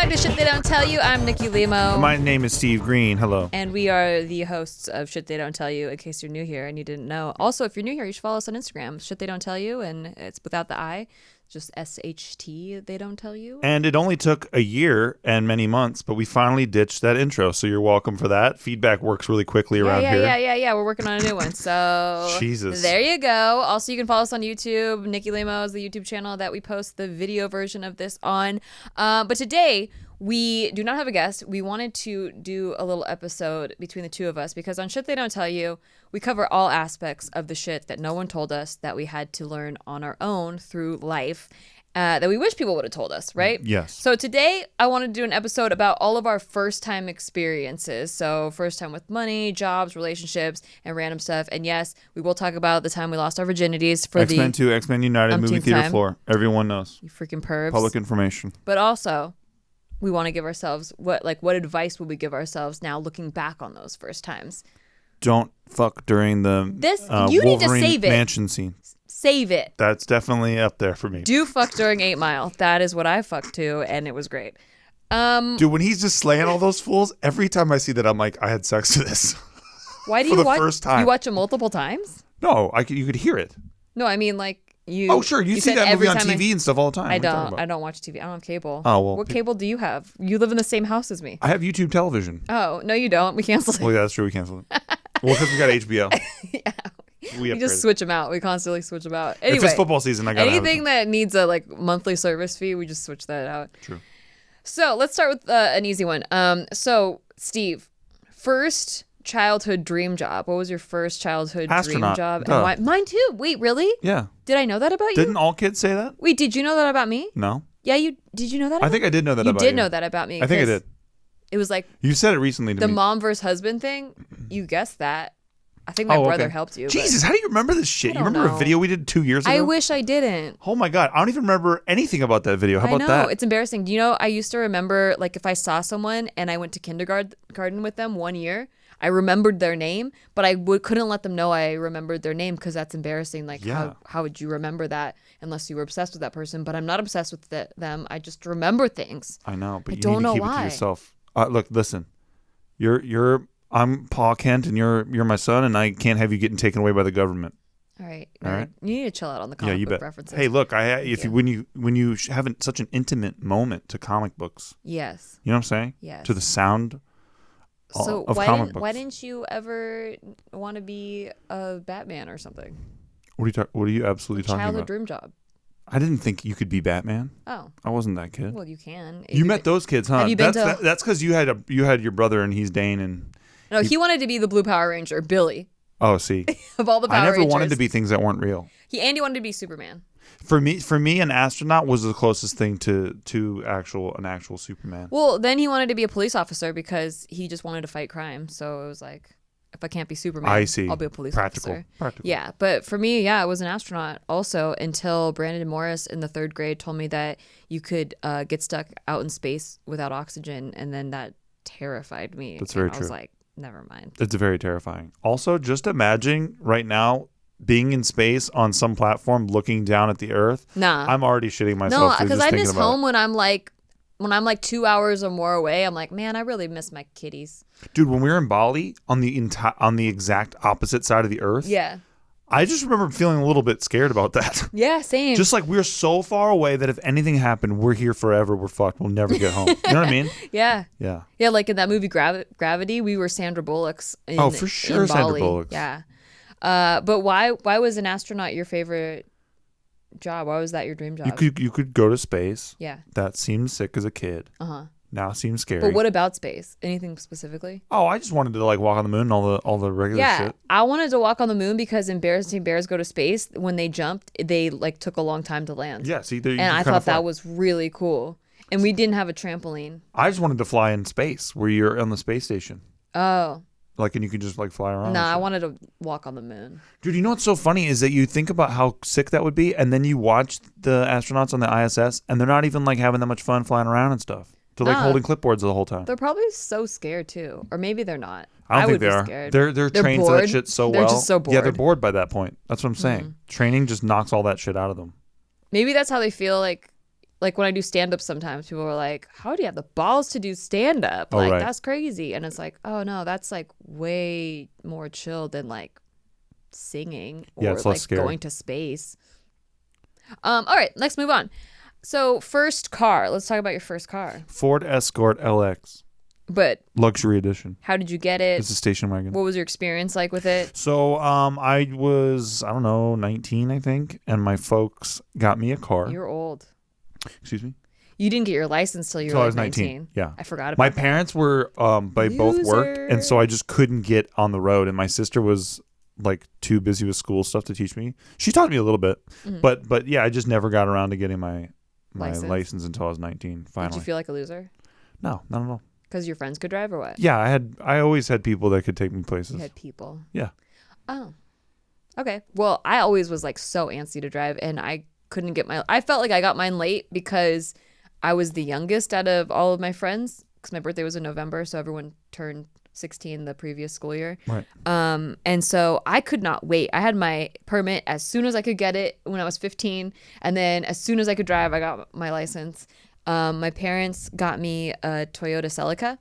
back to Shit They Don't Tell You. I'm Nikki Limo. My name is Steve Green. Hello. And we are the hosts of Shit They Don't Tell You, in case you're new here and you didn't know. Also, if you're new here, you should follow us on Instagram, Shit They Don't Tell You, and it's without the I, just SHT They Don't Tell You. And it only took a year and many months, but we finally ditched that intro, so you're welcome for that. Feedback works really quickly around here. Yeah. We're working on a new one, so Jesus. There you go. Also, you can follow us on YouTube. Nikki Limo is the YouTube channel that we post the video version of this on. But today, we do not have a guest. We wanted to do a little episode between the two of us because on Shit They Don't Tell You, we cover all aspects of the shit that no one told us that we had to learn on our own through life that we wish people would have told us, right? Yes. So today, I wanted to do an episode about all of our first-time experiences. So first time with money, jobs, relationships, and random stuff. And yes, we will talk about the time we lost our virginities for X-Men 2, X-Men United, movie theater time. floor. Everyone knows. You freaking pervs. Public information. But also, we want to give ourselves what advice would we give ourselves now looking back on those first times? Don't fuck during the you need to Wolverine save it. mansion scene. Save it. That's definitely up there for me. Do fuck during 8 Mile. That is what I fucked to, and it was great. Dude, when he's just slaying all those fools, every time I see that, I'm like, I had sex to this. Why do for you the watch? first time. You watch it multiple times? No, you could hear it. No, I mean like you. Oh, sure. You see said that movie every on time TV and stuff all the time. I What are you talking about? don't. I don't watch TV. I don't have cable. Oh, well. What cable do you have? You live in the same house as me. I have YouTube television. Oh, no, you don't. We canceled it. Well, yeah, that's true. We canceled it. Well, because we got HBO. Yeah. We just switch them out. We constantly switch them out. Anyway, if it's football season, I got anything that needs a monthly service fee, we just switch that out. True. So let's start with an easy one. So Steve, first childhood dream job. What was your first childhood Astronaut. dream job? Duh. And why? Mine too. Wait, really? Yeah. Did I know that about you? Didn't all kids say that? Wait, did you know that about me? No. Yeah, did you know that? I think I did know that you about you. You did know that about me. I think I did. It was like you said it recently to the me. mom versus husband thing. You guessed that. I think my brother helped you. Jesus, how do you remember this shit? You remember a video we did 2 years ago? I wish I didn't. Oh my God. I don't even remember anything about that video. How about that? I know. It's embarrassing. Do you know, I used to remember, if I saw someone and I went to kindergarten with them 1 year, I remembered their name, but I couldn't let them know I remembered their name because that's embarrassing. How would you remember that unless you were obsessed with that person? But I'm not obsessed with them. I just remember things. I know, but I you don't need to know keep why. it to yourself. Look, listen. I'm Paul Kent, and you're my son, and I can't have you getting taken away by the government. All right. All right. You need to chill out on the comic book references. Hey, look, when you have such an intimate moment to comic books. Yes. You know what I'm saying? Yes. To the sound so of comic books. Why didn't you ever want to be a Batman or something? What are you absolutely talking about? Childhood dream job. I didn't think you could be Batman. Oh. I wasn't that kid. Well, you can. You met those kids, huh? Have you been That's because you had your brother and he's Dane and. No, he wanted to be the Blue Power Ranger, Billy. Oh, see. Of all the Power Rangers. I never wanted to be things that weren't real. Andy wanted to be Superman. For me, an astronaut was the closest thing to an actual Superman. Well, then he wanted to be a police officer because he just wanted to fight crime. So it was like, if I can't be Superman, I'll be a police officer. Practical. Yeah, but for me, I was an astronaut also until Brandon Morris in the 3rd grade told me that you could get stuck out in space without oxygen, and then that terrified me. That's very true. I was like, never mind. It's very terrifying. Also, just imagine right now being in space on some platform looking down at the Earth. Nah. I'm already shitting myself. No, because I miss home when I'm like 2 hours or more away. I'm like, man, I really miss my kitties. Dude, when we were in Bali on the exact opposite side of the Earth. Yeah. I just remember feeling a little bit scared about that. Yeah, same. Just like we're so far away that if anything happened, we're here forever. We're fucked. We'll never get home. You know what I mean? Yeah. Yeah. Yeah, like in that movie Gravity, we were Sandra Bullocks. For sure, Sandra Bullock. Yeah. But why was an astronaut your favorite job? Why was that your dream job? You could go to space. Yeah. That seemed sick as a kid. Uh-huh. Now it seems scary. But what about space? Anything specifically? Oh, I just wanted to walk on the moon and all the regular shit. Yeah, I wanted to walk on the moon because in Bears Team Bears Go to Space, when they jumped, they took a long time to land. Yeah, see, and I thought that was really cool. And we didn't have a trampoline. I just wanted to fly in space where you're on the space station. Oh. And you can just fly around. No, I wanted to walk on the moon. Dude, you know what's so funny is that you think about how sick that would be, and then you watch the astronauts on the ISS, and they're not even having that much fun flying around and stuff. They're holding clipboards the whole time. They're probably so scared too, or maybe they're not. I don't think they are. Scared. They're trained bored. to that shit so well. They're just so bored. Yeah, they're bored by that point. That's what I'm saying. Training just knocks all that shit out of them. Maybe that's how they feel like like when I do stand-up sometimes, people are like, how do you have the balls to do stand-up? Oh, Like, right. that's crazy. And it's like, oh, no, that's like way more chill than like singing or it's less like scary. going to space. All right, let's move on. So first car. Let's talk about your first car. Ford Escort LX. But Luxury edition. how did you get it? It's a station wagon. What was your experience like with it? So I was, I don't know, 19, I think. And my folks got me a car. You're old. Excuse me? You didn't get your license till you Till were I like was 19. Yeah. I forgot about My that. parents were, they both worked. And so I just couldn't get on the road. And my sister was like too busy with school stuff to teach me. She taught me a little bit. But yeah, I just never got around to getting my license until I was 19, finally. Did you feel like a loser? No, not at all. Because your friends could drive or what? Yeah, I always had people that could take me places. You had people. Yeah. Oh. Okay. Well, I always was like so antsy to drive, and I couldn't get I felt like I got mine late because I was the youngest out of all of my friends, because my birthday was in November, so everyone turned 16 the previous school year. Right. And so I could not wait. I had my permit as soon as I could get it when I was 15, and then as soon as I could drive, I got my license. My parents got me a Toyota Celica.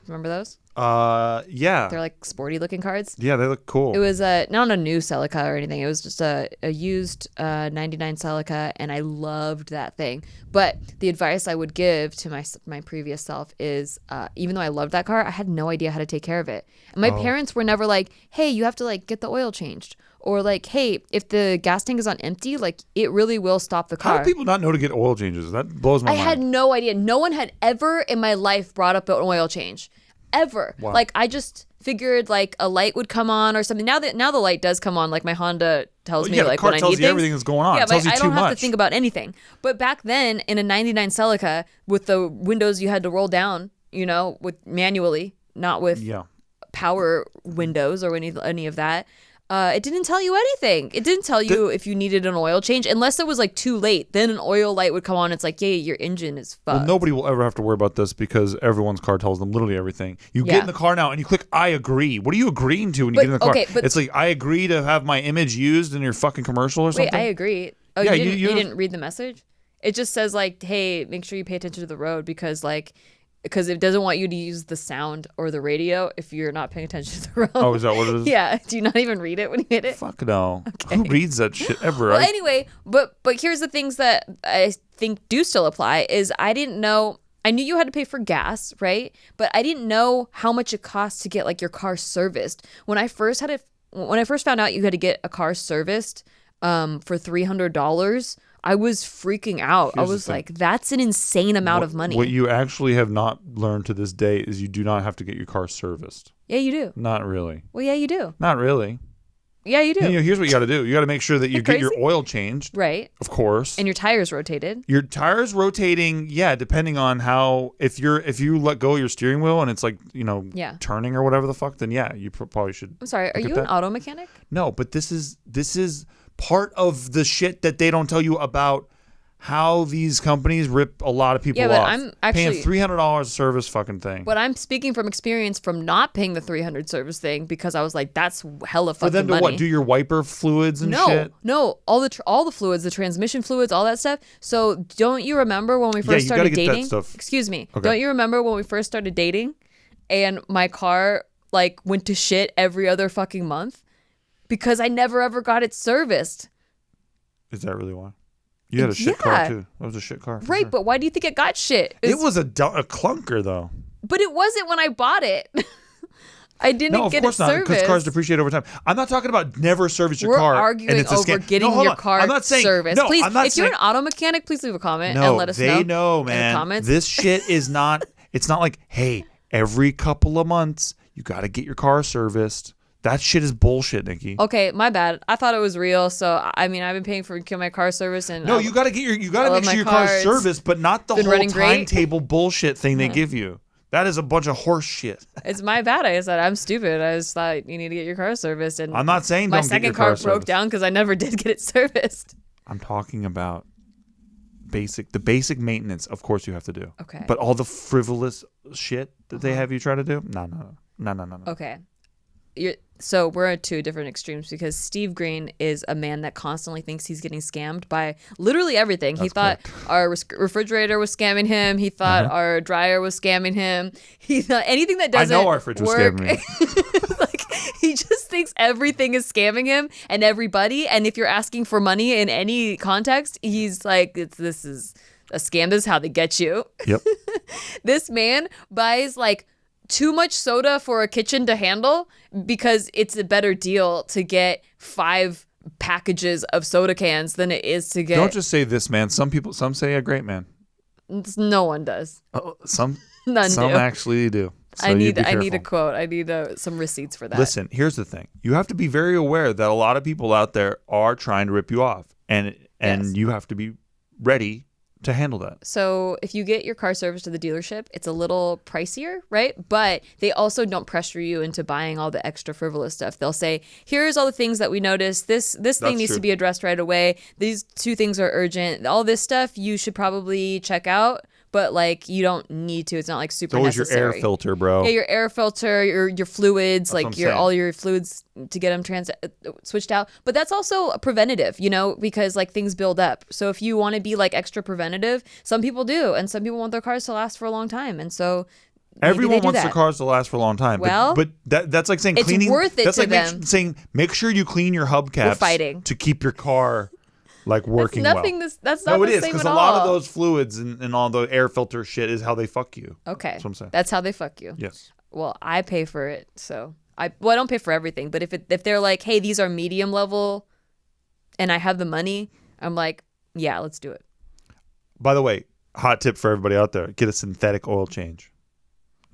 Remember those? Yeah. They're like sporty looking cars. Yeah, they look cool. It was not a new Celica or anything. It was just a used 99 Celica, and I loved that thing. But the advice I would give to my previous self is, even though I loved that car, I had no idea how to take care of it. And my parents were never like, hey, you have to like get the oil changed. Or like, hey, if the gas tank is on empty, like it really will stop the car. How do people not know to get oil changes? That blows my mind. I had no idea. No one had ever in my life brought up an oil change. Ever. Wow. Like I just figured like a light would come on or something. Now the light does come on. Like my Honda tells me like the car when I tells need you things. everything that's going on. Yeah, It tells but you I too don't have to much. think about anything. But back then in a 99 Celica with the windows you had to roll down, with manually, not with power windows or any of that. It didn't tell you anything. It didn't tell you if you needed an oil change unless it was like too late. Then an oil light would come on. It's like, yeah, your engine is fucked. Well, nobody will ever have to worry about this because everyone's car tells them literally everything. You get in the car now and you click I agree. What are you agreeing to when you get in the car? Okay, but it's like I agree to have my image used in your fucking commercial or something. Wait, I agree. Oh, Yeah, you didn't read the message? It just says like, hey, make sure you pay attention to the road because it doesn't want you to use the sound or the radio if you're not paying attention to the road. Oh, is that what it is? Yeah. Do you not even read it when you hit it? Fuck no. Who reads that shit ever? Well, anyway, but here's the things that I think do still apply is I didn't know. I knew you had to pay for gas, right? But I didn't know how much it costs to get like your car serviced. When I first found out you had to get a car serviced for $300, I was freaking out. I was like, that's an insane amount of money. What you actually have not learned to this day is you do not have to get your car serviced. Yeah, you do. Not really. Well, yeah, you do. Not really. Yeah, you do. Here's what you got to do. You got to make sure that you get your crazy? oil changed. Right. Of course. And your tires rotated. Your tires rotating, yeah, depending on how if you let go of your steering wheel and it's like, turning or whatever the fuck, then yeah, you probably should. I'm sorry, are you an auto mechanic? No, but this is part of the shit that they don't tell you about how these companies rip a lot of people off. Yeah, but I'm actually paying $300 service fucking thing. But I'm speaking from experience from not paying the $300 service thing because I was like, that's hella fucking For them to money. what? Do your wiper fluids and shit? No, all the fluids, the transmission fluids, all that stuff. So don't you remember when we first started gotta get dating? that stuff. Excuse me. Okay. Don't you remember when we first started dating and my car like went to shit every other fucking month because I never ever got it serviced? Is that really why? You had a shit car too. That was a shit car. Right, sure. but why do you think it got shit? It was a clunker though. But it wasn't when I bought it. I didn't No, of get course it not, serviced. because cars depreciate over time. I'm not talking about never service your We're car. arguing and it's a over scam. getting No, hold your on. car I'm not saying, serviced. No, Please, I'm not if you're saying, an auto mechanic, please leave a comment no, and let us know. they know, man. In the comments. This shit is not. It's not like, hey, every couple of months you got to get your car serviced. That shit is bullshit, Nikki. Okay, my bad. I thought it was real. So I mean, I've been paying for my car service, and No, you got to make sure your car's serviced, but not the Been whole running great. timetable bullshit thing they give you. That is a bunch of horse shit. It's my bad. I said I'm stupid. I just thought you need to get your car serviced, and I'm not saying my don't get second your car car broke serviced. down because I never did get it serviced. I'm talking about the basic maintenance. Of course, you have to do. Okay. But all the frivolous shit that they have you try to do, no. Okay. So we're at two different extremes because Steve Green is a man that constantly thinks he's getting scammed by literally everything. He thought our refrigerator was scamming him. He thought our dryer was scamming him. He thought anything that doesn't I know our fridge was scamming me. like he just thinks everything is scamming him and everybody. And if you're asking for money in any context, he's like, this is a scam. This is how they get you. Yep. This man buys like too much soda for a kitchen to handle because it's a better deal to get 5 packages of soda cans than it is to get. Don't just say this man. Some say a great man. No one does. Oh, some do. actually do. So I need a careful. quote. I need some receipts for that. Listen, here's the thing. You have to be very aware that a lot of people out there are trying to rip you off, and Yes. you have to be ready to handle that. So if you get your car serviced to the dealership, it's a little pricier, right? But they also don't pressure you into buying all the extra frivolous stuff. They'll say, here's all the things that we noticed. This thing needs to be addressed right away. These 2 things are urgent. All this stuff you should probably check out, but like you don't need to. It's not like super It's always necessary. your air filter, bro. Yeah, your air filter, your fluids, That's like all your fluids to get them switched out. But that's also preventative, because like things build up. So if you want to be like extra preventative, some people do, and some people want their cars to last for a long time, and so everyone wants their cars to last for a long time. Well, but that's like saying it's cleaning. worth it that's to like them. saying make sure you clean your hubcaps. We're fighting to keep your car like working well. That's not no, it the is same because at a lot all. of those fluids and all the air filter shit is how they fuck you. Okay, that's what I'm saying. That's how they fuck you. Yes. Well, I pay for it, so I don't pay for everything, but if they're like, hey, these are medium level, and I have the money, I'm like, yeah, let's do it. By the way, hot tip for everybody out there: get a synthetic oil change.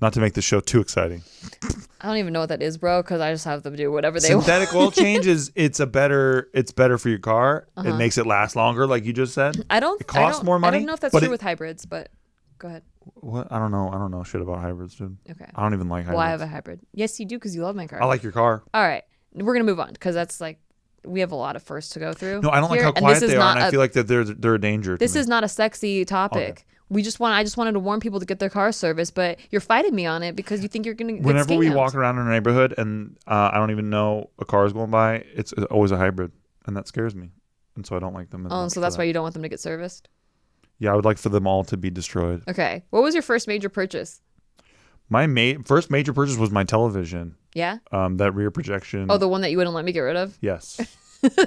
Not to make the show too exciting. I don't even know what that is, bro, because I just have them do whatever they want. Synthetic oil change it's better for your car. It makes it last longer, like you just said. It costs more money. I don't know if that's true with hybrids, but go ahead. What? I don't know shit about hybrids, dude. Okay. I don't even like hybrids. Well, I have a hybrid. Yes, you do, because you love my car. I like your car. All right. We're going to move on, because that's like, we have a lot of firsts to go through. No, I don't like how quiet they are, and I feel like that they're a danger to me. This is not a sexy topic. Okay. I just wanted to warn people to get their car serviced, but you're fighting me on it because you think you're going to get Whenever we scammed. walk around in a neighborhood and I don't even know a car is going by, it's always a hybrid, and that scares me, and so I don't like them. So that's why you don't want them to get serviced? Yeah, I would like for them all to be destroyed. Okay. What was your first major purchase? My first major purchase was my television. Yeah? That rear projection. Oh, the one that you wouldn't let me get rid of? Yes.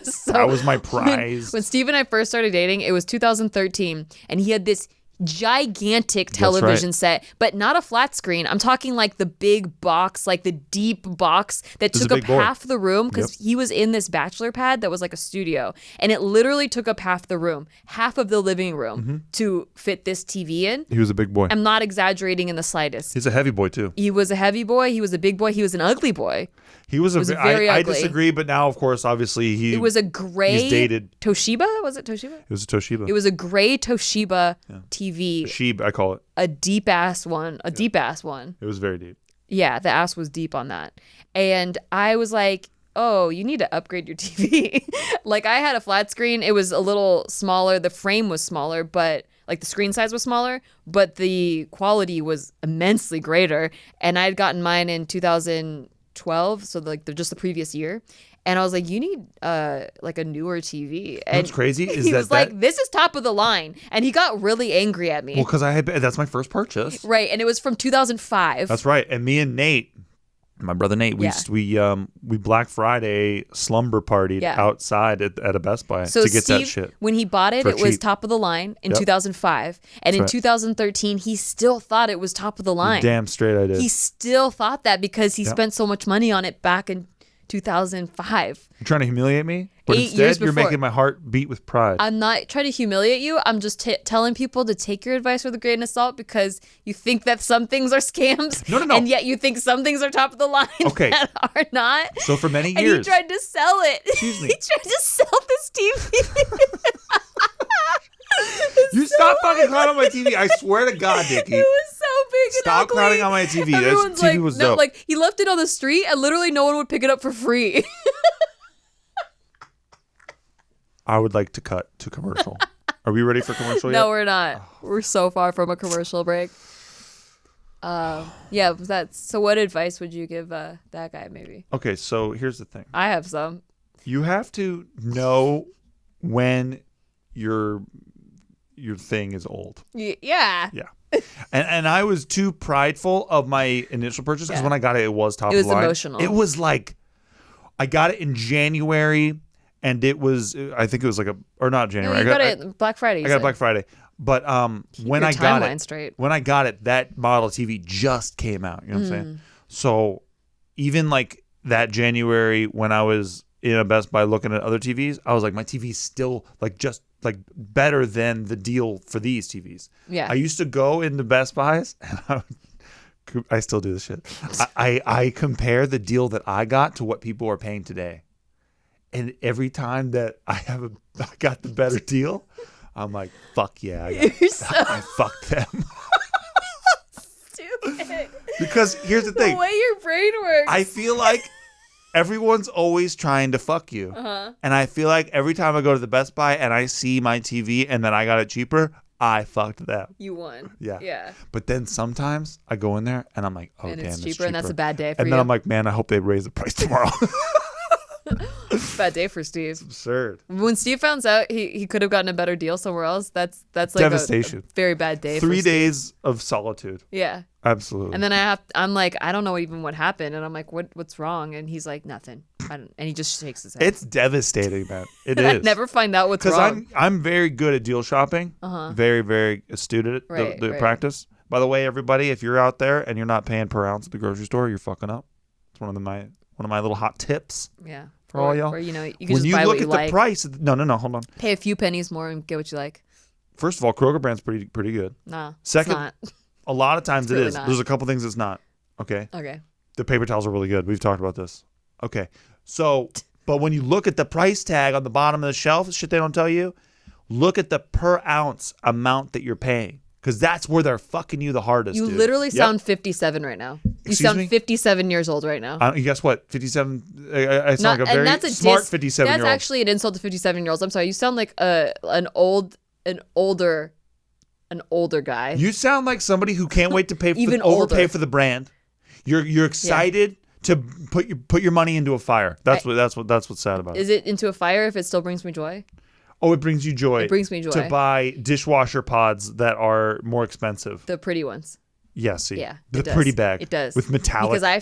So that was my prize. When Steve and I first started dating, it was 2013, and he had this gigantic television set, but not a flat screen. I'm talking like the big box, like the deep box that took up half the room, because he was in this bachelor pad that was like a studio, and it literally took up half the room, half of the living room to fit this TV in. He was a big boy. I'm not exaggerating in the slightest. He's a heavy boy too. He was a heavy boy. He was a big boy. He was an ugly boy. He was very ugly. I disagree, but now, of course, obviously It was a gray he's dated. Toshiba? Was it Toshiba? It was a Toshiba. It was a gray Toshiba TV. Sheeb, I call it. A deep ass one. Deep ass one. It was very deep. Yeah, the ass was deep on that. And I was like, oh, you need to upgrade your TV. Like, I had a flat screen. It was a little smaller. The frame was smaller, but like the screen size was smaller, but the quality was immensely greater. And I had gotten mine in 2012, so like just the previous year. And I was like, you need like a newer TV. And what's crazy is he was like, this is top of the line. And he got really angry at me. Well, because that's my first purchase. Right. And it was from 2005. That's right. And me and Nate, my brother Nate, we Black Friday slumber partied outside at a Best Buy to get Steve, that shit. When he bought it, it was top of the line in 2005. And in 2013, he still thought it was top of the line. Damn straight I did. He still thought that because he spent so much money on it back in 2005. You're trying to humiliate me? But 8 years instead, you're before. making my heart beat with pride. I'm not trying to humiliate you. I'm just telling people to take your advice with a grain of salt because you think that some things are scams. No. And yet you think some things are top of the line that are not. So for many and years. he tried to sell it. Excuse me. He tried to sell this TV. You stop fucking clowning on my TV. I swear to God, Nikki. It was so big and Stop ugly. clowning on my TV. Everyone's That TV was dope. like he left it on the street and literally no one would pick it up for free. I would like to cut to commercial. Are we ready for commercial yet? No, we're not. We're so far from a commercial break. Yeah, that's so. What advice would you give that guy? Maybe. Okay, so here's the thing. I have some. You have to know when your thing is old. Yeah. Yeah. And I was too prideful of my initial purchase because Yeah. when I got it, it was top It was of the line. emotional. It was like, I got it in January, and it was, I think it was like or not January. You got it Black Friday. I got it Black Friday. But when your I got timeline it, straight. when I got it, that model TV just came out. You know what I'm saying? So even like that January when I was in a Best Buy looking at other TVs, I was like, my TV's still like just like better than the deal for these TVs. Yeah. I used to go into Best Buys and I still do this shit. I compare the deal that I got to what people are paying today. And every time that I got the better deal, I'm like, fuck yeah. I fucked them. Stupid. Because here's the thing. The way your brain works. I feel like everyone's always trying to fuck you. And I feel like every time I go to the Best Buy and I see my TV and then I got it cheaper, I fucked them. You won. Yeah. Yeah. But then sometimes I go in there and I'm like, oh, And damn, it's it's cheaper, and that's a bad day for and you. then I'm like, man, I hope they raise the price tomorrow. Bad day for Steve. Absurd. When Steve found out he could have gotten a better deal somewhere else, that's like Devastation. a very bad day. 3 for Steve. days of solitude. Yeah. Absolutely. And then I'm like, I don't know even what happened, and I'm like, what's wrong? And he's like, nothing. And he just shakes his head. It's devastating, man. It And is. I never find out what's wrong. Because I'm very good at deal shopping. Very, very astute at it, Right, the right. practice. By the way, everybody, if you're out there and you're not paying per ounce at the grocery store, you're fucking up. It's one of my little hot tips. Yeah. For all y'all. Or you can When just you buy look what you at like. the price, no, hold on. Pay a few pennies more and get what you like. First of all, Kroger brand's pretty good. Nah. Second, it's not. a lot of times It's it really is. not. There's a couple things it's not. Okay. Okay. The paper towels are really good. We've talked about this. Okay. So, but when you look at the price tag on the bottom of the shelf, shit they don't tell you, look at the per ounce amount that you're paying. Because that's where they're fucking you the hardest. You dude. literally Yep. sound 57 right now. You Excuse sound me? 57 years old right now. Guess what? 57. I sound like a very that's a smart diss. 57-year-old. That's actually an insult to 57-year-olds. I'm sorry. You sound like an older guy. You sound like somebody who can't wait to pay Even overpay older. for the brand. You're excited to put your money into a fire. That's what's sad about it. Is it into a fire if it still brings me joy? Oh, it brings you joy. It brings me joy. To buy dishwasher pods that are more expensive. The pretty ones. Yeah, see. Yeah. The it does. pretty bag. It does. With metallic. Because I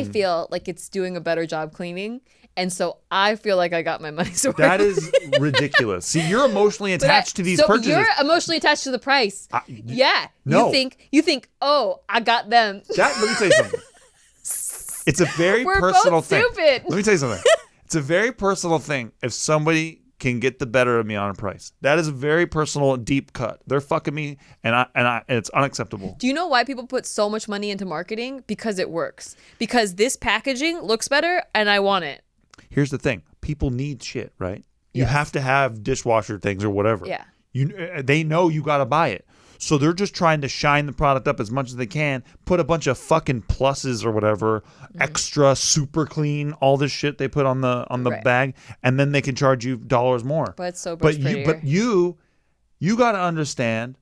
fucking- feel like it's doing a better job cleaning. And so I feel like I got my money's worth. That is ridiculous. See, you're emotionally attached to these purchases. You're emotionally attached to the price. Yeah. No. You think, oh, I got them. Let me tell you something. It's a very We're personal both thing. stupid. Let me tell you something. It's a very personal thing if somebody can get the better of me on a price. That is a very personal, deep cut. They're fucking me, and it's unacceptable. Do you know why people put so much money into marketing? Because it works. Because this packaging looks better and I want it. Here's the thing. People need shit, right? You Yes. have to have dishwasher things or whatever. Yeah. They know you got to buy it. So they're just trying to shine the product up as much as they can, put a bunch of fucking pluses or whatever, extra, super clean, all this shit they put on the Right. bag, and then they can charge you dollars more. But it's so much But prettier. you got to understand,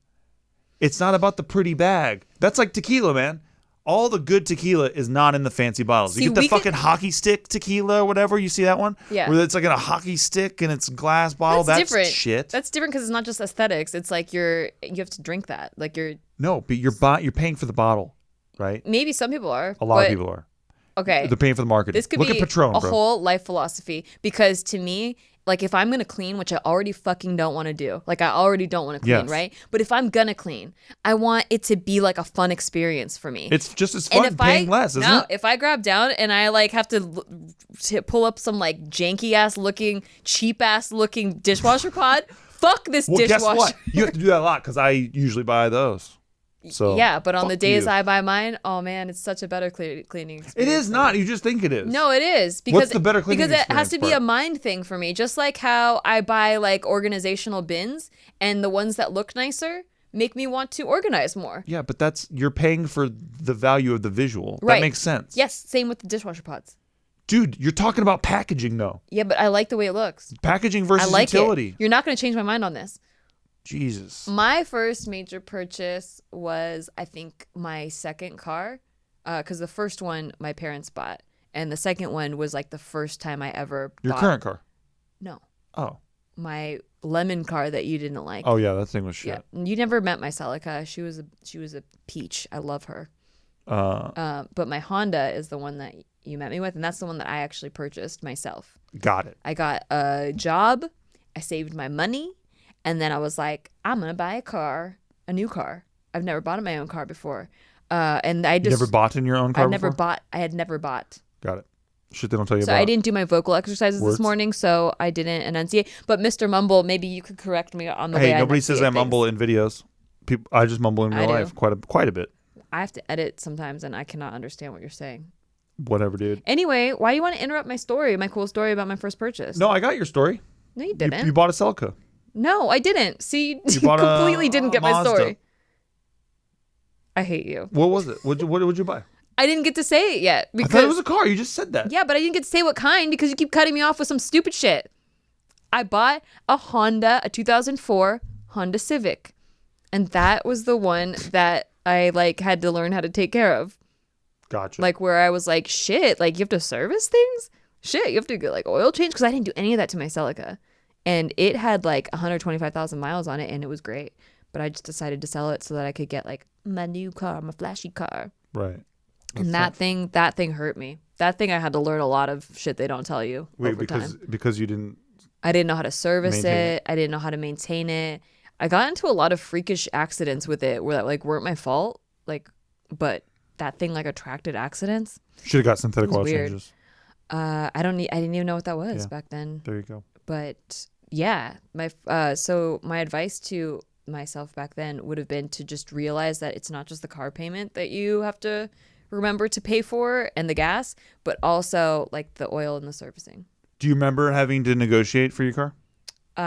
it's not about the pretty bag. That's like tequila, man. All the good tequila is not in the fancy bottles. See, You get the we fucking can- hockey stick tequila or whatever. You see that one? Yeah. Where it's like in a hockey stick and it's glass bottle. That's different. shit. That's different because it's not just aesthetics. It's like you have to drink that. Like No, but you're paying for the bottle, right? maybe some people are. A lot of people are. Okay. They're paying for the marketing. This could Look be at Patron, a bro. whole life philosophy because to me, like if I'm gonna clean, which I already fucking don't want to do, like I already don't want to clean, Yes. right? But if I'm gonna clean, I want it to be like a fun experience for me. It's just as And fun paying less, isn't it? if I grab down and I like have to pull up some like janky ass looking, cheap ass looking dishwasher pod, fuck this Well, dishwasher. guess what? You have to do that a lot because I usually buy those. So Yeah, but on the fuck days you. I buy mine, oh man, it's such a better cleaning experience. It is not. You just think it is. No, it is because What's the better cleaning because it has experience to be part? a mind thing for me. Just like how I buy like organizational bins, and the ones that look nicer make me want to organize more. Yeah, but you're paying for the value of the visual. Right. That makes sense. Yes, same with the dishwasher pods. Dude, you're talking about packaging though. Yeah, but I like the way it looks. Packaging I versus like utility. it. You're not going to change my mind on this. Jesus. My first major purchase was, I think, my second car, because the first one my parents bought, and the second one was like the first time I ever Your bought. current car? No. Oh. My lemon car that you didn't like. Oh yeah, that thing was shit. Yeah. You never met my Celica. She was a peach. I love her. But my Honda is the one that you met me with, and that's the one that I actually purchased myself. Got it. I got a job. I saved my money. And then I was like, I'm going to buy a new car. I've never bought my own car before. And I just... You never bought in your own car before? I had never bought. Got it. Shit they don't tell you so about. I didn't do my vocal exercises words. This morning, so I didn't enunciate. But Mr. Mumble, maybe you could correct me on the way I nobody says I things. mumble in videos. I just mumble in real life quite a bit. I have to edit sometimes, and I cannot understand what you're saying. Whatever, dude. Anyway, why do you want to interrupt my story, my cool story about my first purchase? No, I got your story. No, you didn't. You bought a Celica. No, I didn't. See, you bought completely didn't get my Mazda. story. I hate you. What was it? What would you buy? I didn't get to say it yet. I thought it was a car. You just said that. Yeah, but I didn't get to say what kind because you keep cutting me off with some stupid shit. I bought a 2004 Honda Civic. And that was the one that I had to learn how to take care of. Gotcha. Where I was like, shit, you have to service things? Shit, you have to get oil change? Because I didn't do any of that to my Celica. And it had 125,000 miles on it, and it was great. But I just decided to sell it so that I could get my new car, my flashy car. Right. And that thing hurt me. That thing I had to learn a lot of shit they don't tell you. Wait, over time. because you didn't. I didn't know how to service maintain it. I didn't know how to maintain it. I got into a lot of freakish accidents with it where that weren't my fault. But that thing attracted accidents. Should have got synthetic oil weird. changes. I didn't even know what that was back then. There you go. But yeah, so my advice to myself back then would have been to just realize that it's not just the car payment that you have to remember to pay for and the gas, but also the oil and the servicing. Do you remember having to negotiate for your car?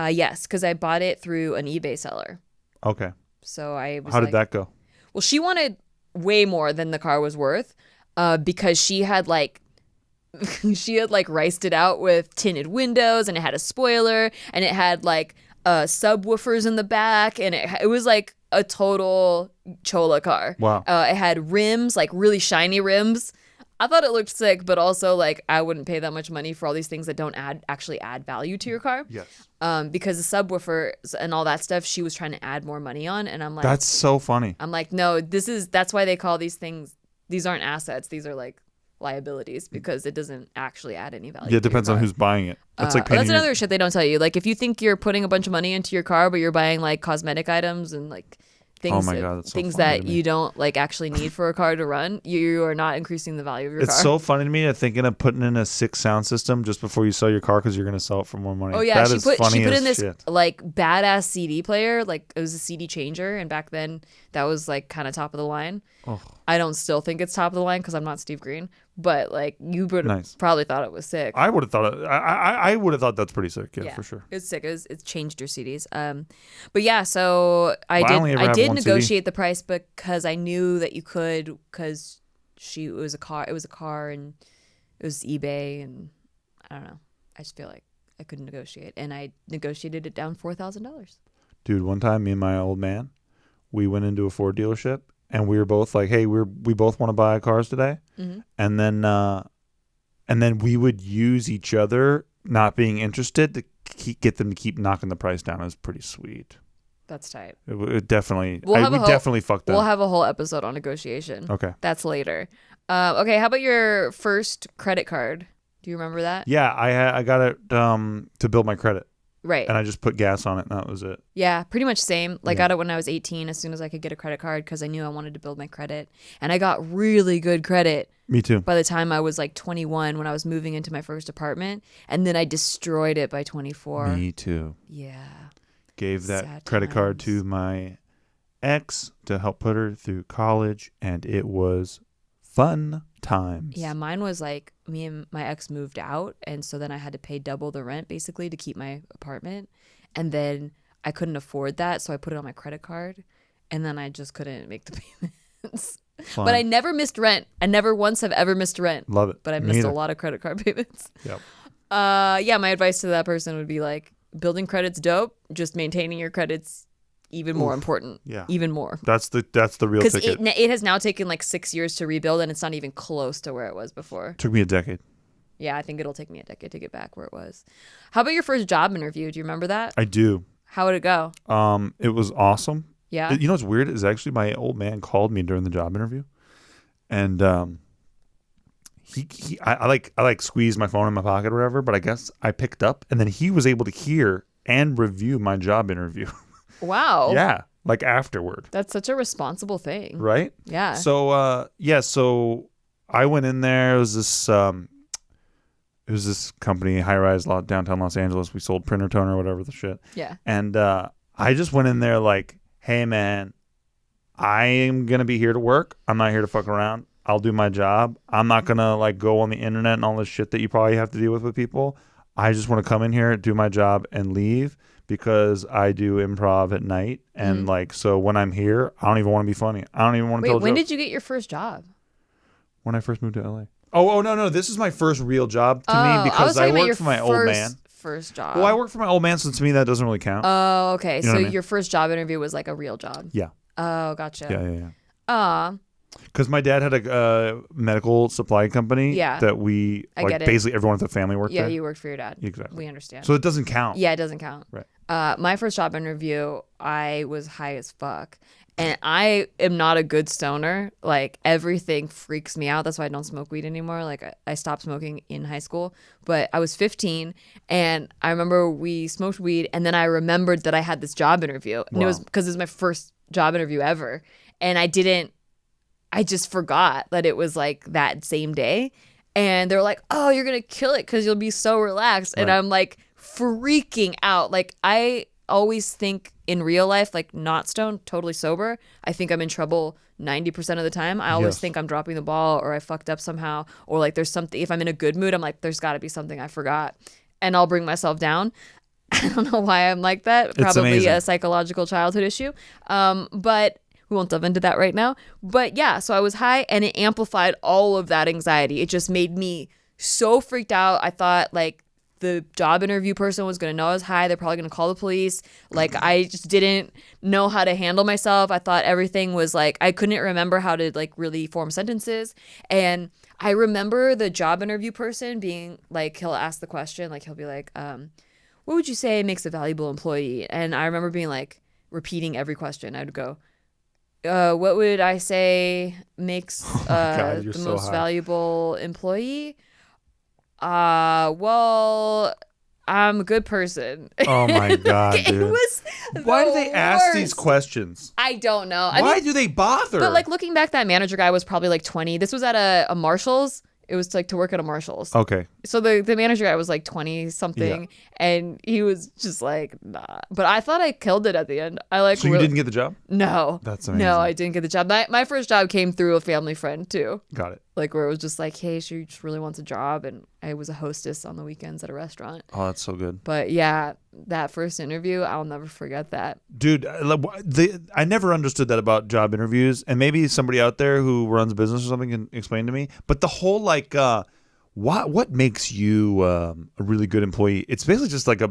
Yes, because I bought it through an eBay seller. Okay. So I was How did that go? Well, she wanted way more than the car was worth, because she had riced it out with tinted windows, and it had a spoiler, and it had subwoofers in the back, and it was a total chola car. Wow. It had rims, really shiny rims. I thought it looked sick, but also I wouldn't pay that much money for all these things that don't actually add value to your car. Yes. Because the subwoofers and all that stuff, she was trying to add more money on, and I'm like, that's so funny. I'm like, no, that's why they call these things. These aren't assets. These are liabilities, because it doesn't actually add any value. Yeah, it depends on who's buying it. That's that's another shit they don't tell you. If you think you're putting a bunch of money into your car, but you're buying cosmetic items and things, oh my God, that's so things funny that you don't actually need for a car to run, you are not increasing the value of your car. It's so funny to me thinking of putting in a 6 sound system just before you sell your car because you're going to sell it for more money. Oh yeah, that she put in this shit. badass CD player, it was a CD changer, and back then that was kind of top of the line. Oh. I don't still think it's top of the line because I'm not Steve Green, but you would have probably thought it was sick. I would have thought I would have thought that's pretty sick. Yeah, for sure. It's sick. It's changed your CDs. But yeah, so I did negotiate the price because I knew that you could, because it was a car, and it was eBay, and I don't know. I just feel like I couldn't negotiate, and I negotiated it down $4,000. Dude, one time me and my old man, we went into a Ford dealership. And we were both like, "Hey, we both want to buy cars today," and then we would use each other not being interested to get them to keep knocking the price down. It was pretty sweet. That's tight. It definitely. We definitely fucked up. We'll have a whole episode on negotiation. Okay, that's later. Okay, how about your first credit card? Do you remember that? Yeah, I got it to build my credit. Right. And I just put gas on it, and that was it. Yeah, pretty much same. Got it when I was 18, as soon as I could get a credit card, because I knew I wanted to build my credit. And I got really good credit. Me too. By the time I was 21, when I was moving into my first apartment. And then I destroyed it by 24. Me too. Yeah. Gave that credit card to my ex to help put her through college, and it was fun times. Yeah, mine was me and my ex moved out, and so then I had to pay double the rent basically to keep my apartment, and then I couldn't afford that, so I put it on my credit card, and then I just couldn't make the payments. Fun. But I never missed rent. I never once have ever missed rent. Love it. But I missed a lot of credit card payments. Yep. Yeah, my advice to that person would be building credit's dope, just maintaining your credit's even more important. Yeah. Even more. That's the real Because ticket. it has now taken like 6 years to rebuild, and it's not even close to where it was before. Took me a decade. Yeah, I think it'll take me a decade to get back where it was. How about your first job interview? Do you remember that? I do. How would it go? It was awesome. Yeah. You know what's weird is actually my old man called me during the job interview, and I squeezed my phone in my pocket or whatever, but I guess I picked up, and then he was able to hear and review my job interview. Wow. Yeah, like afterward. That's such a responsible thing. Right? Yeah. So so I went in there. It was this company, high rise downtown Los Angeles. We sold printer toner or whatever the shit. Yeah. And I just went in there like, hey man, I am gonna be here to work. I'm not here to fuck around. I'll do my job. I'm not gonna like go on the internet and all this shit that you probably have to deal with people. I just want to come in here, do my job, and leave because I do improv at night. And like, so when I'm here, I don't even want to be funny. I don't even want to tell jokes. When did you get your first job? When I first moved to LA. Oh no, this is my first real job to me because I worked for my old man. First job. Well, I worked for my old man, so to me that doesn't really count. Oh, okay. You know So what I mean? your first job interview was like a real job. Yeah. Oh, gotcha. Yeah. Because my dad had a medical supply company. Yeah. That we get it. basically everyone in the family worked Yeah, there. you worked for your dad. Exactly. We understand. So it doesn't count. Yeah, it doesn't count. Right. My first job interview, I was high as fuck. And I am not a good stoner. Like, everything freaks me out. That's why I don't smoke weed anymore. Like, I stopped smoking in high school. But I was 15, and I remember we smoked weed, and then I remembered that I had this job interview. And it was because it was my first job interview ever. And I just forgot that it was, like, that same day. And they were like, oh, you're going to kill it because you'll be so relaxed. And I'm, like, freaking out. Like, I always think in real life, like not stoned, totally sober, I think I'm in trouble 90% of the time. I always think I'm dropping the ball or I fucked up somehow, or like there's something, if I'm in a good mood, I'm like, there's got to be something I forgot, and I'll bring myself down. I don't know why I'm like that. Probably a psychological childhood issue. But we won't delve into that right now. But yeah, so I was high and it amplified all of that anxiety. It just made me so freaked out. I thought like the job interview person was going to know I was high. They're probably going to call the police. Like, I just didn't know how to handle myself. I thought everything was like, I couldn't remember how to like really form sentences. And I remember the job interview person being like, he'll ask the question, like he'll be like, what would you say makes a valuable employee? And I remember being like, repeating every question. I'd go, what would I say makes the most valuable employee? Well, I'm a good person. Oh my God, dude. It was Why do they ask these questions? I don't know. Why do they bother? But like looking back, that manager guy was probably like 20. This was at a Marshall's. It was like to work at a Marshall's. Okay. So the manager guy was like 20 something, and he was just like, nah. But I thought I killed it at the end. So you didn't get the job? No. That's amazing. No, I didn't get the job. My first job came through a family friend too. Got it. Like where it was just like, hey, she just really wants a job, and I was a hostess on the weekends at a restaurant. Oh, that's so good. But yeah, that first interview, I'll never forget that. Dude, I never understood that about job interviews, and maybe somebody out there who runs a business or something can explain to me. But the whole like, what makes you a really good employee? It's basically just like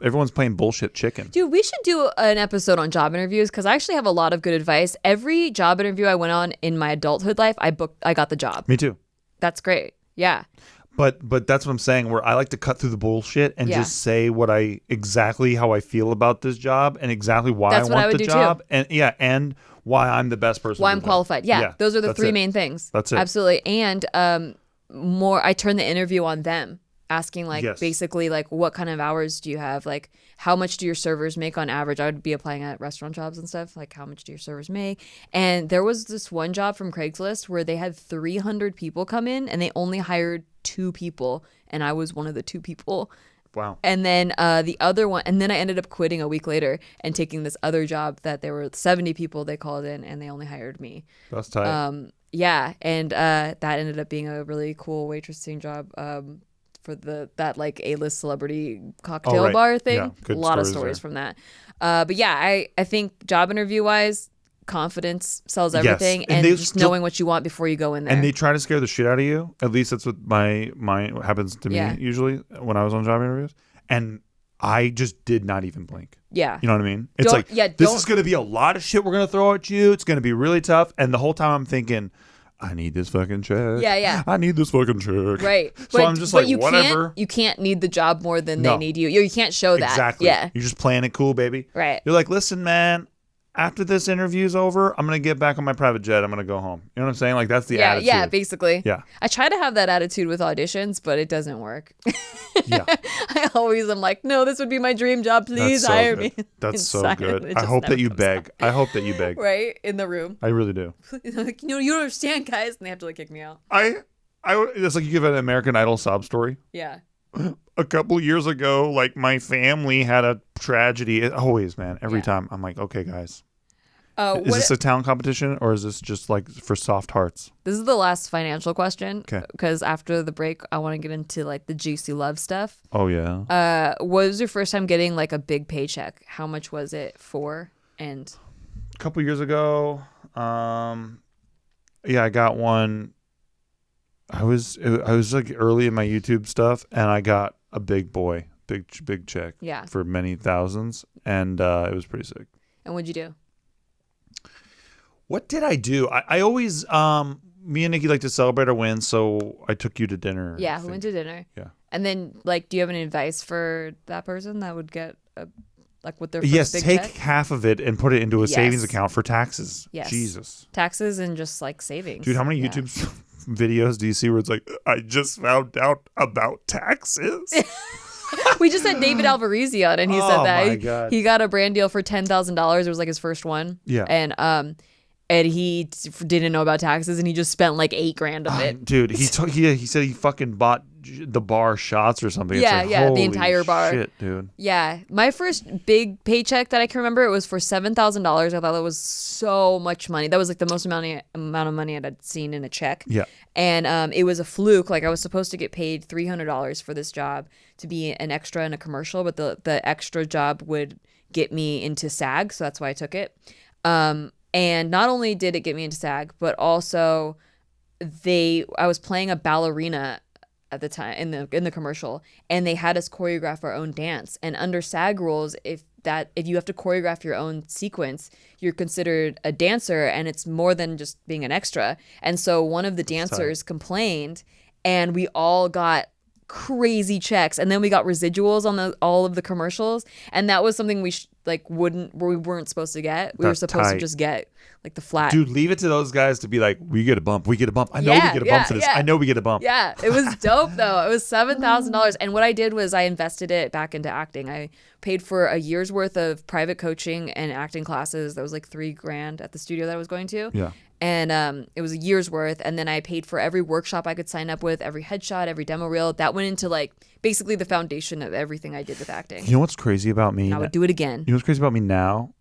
everyone's playing bullshit chicken. Dude, we should do an episode on job interviews because I actually have a lot of good advice. Every job interview I went on in my adulthood life, I got the job. Me too. That's great. Yeah. But that's what I'm saying, where I like to cut through the bullshit and just say exactly how I feel about this job and exactly why I want the job. Too. And why I'm the best person. Why I'm qualified. Yeah. Those are the three main things. That's it. Absolutely. And I turn the interview on them, asking like basically like what kind of hours do you have? Like how much do your servers make on average? I would be applying at restaurant jobs and stuff. Like how much do your servers make? And there was this one job from Craigslist where they had 300 people come in and they only hired 2 people. And I was one of the 2 people. Wow. And then the other one, and then I ended up quitting a week later and taking this other job that there were 70 people they called in and they only hired me. That's tight. Yeah. And that ended up being a really cool waitressing job. For that like A-list celebrity cocktail bar thing. Yeah, a lot of stories from that. But yeah, I think job interview wise, confidence sells everything, and just knowing what you want before you go in there. And they try to scare the shit out of you. At least that's what my happens to me usually when I was on job interviews. And I just did not even blink. Yeah. You know what I mean? It's this is going to be a lot of shit we're going to throw at you. It's going to be really tough. And the whole time I'm thinking, I need this fucking check. Yeah. I need this fucking check. Right. So I'm just like, whatever. You can't need the job more than they need you. You can't show that. Exactly. Yeah. You're just playing it cool, baby. Right. You're like, listen, man, after this interview's over, I'm going to get back on my private jet. I'm going to go home. You know what I'm saying? Like, that's the attitude. Yeah, basically. Yeah. I try to have that attitude with auditions, but it doesn't work. Yeah. I always am like, no, this would be my dream job. Please hire me. That's so good. I hope that you beg. I hope that you beg. Right? In the room. I really do. Like, you don't understand, guys. And they have to like kick me out. It's like you give an American Idol sob story. Yeah. A couple years ago, like my family had a tragedy. Always, man. Every time. I'm like, okay, guys. Is this a talent competition or is this just like for soft hearts? This is the last financial question. Okay. Because after the break, I want to get into like the juicy love stuff. Oh, yeah. What was your first time getting like a big paycheck? How much was it for? And a couple years ago, I got one. I was like early in my YouTube stuff, and I got a big check. Yeah. For many thousands, and it was pretty sick. And what'd you do? What did I do? I always me and Nikki like to celebrate our wins, so I took you to dinner. Yeah, we went to dinner. Yeah. And then, like, do you have any advice for that person that would get with their first yes, big take check? half of it and put it into a savings account for taxes. Yes. Jesus. Taxes and just like savings. Dude, how many YouTube videos do you see where it's like, I just found out about taxes? We just had David Alvarez on, and he said that my God. he got a brand deal for $10,000. It was like his first one. Yeah. And he didn't know about taxes, and he just spent like $8,000 of it. Dude, he said he fucking bought the bar shots or something. Yeah, it's like, the entire bar. Shit, dude. Yeah, my first big paycheck that I can remember, it was for $7,000. I thought that was so much money. That was like the most amount of money I'd seen in a check. Yeah. And it was a fluke. Like I was supposed to get paid $300 for this job to be an extra in a commercial, but the extra job would get me into SAG, so that's why I took it. And not only did it get me into SAG, but also I was playing a ballerina at the time in the commercial, and they had us choreograph our own dance. And under SAG rules, if you have to choreograph your own sequence, you're considered a dancer, and it's more than just being an extra. And so one of the dancers complained, and we all got crazy checks, and then we got residuals on all of the commercials, and that was something we weren't supposed to get. We were supposed to just get like the flat. Dude, leave it to those guys to be like, we get a bump. I know we get a bump for this. I know we get a bump. Yeah, it was dope though. It was $7,000, and what I did was I invested it back into acting. I paid for a year's worth of private coaching and acting classes. That was like $3,000 at the studio that I was going to. Yeah. And it was a year's worth. And then I paid for every workshop I could sign up with, every headshot, every demo reel. That went into like basically the foundation of everything I did with acting. You know what's crazy about me? And I would do it again. You know what's crazy about me now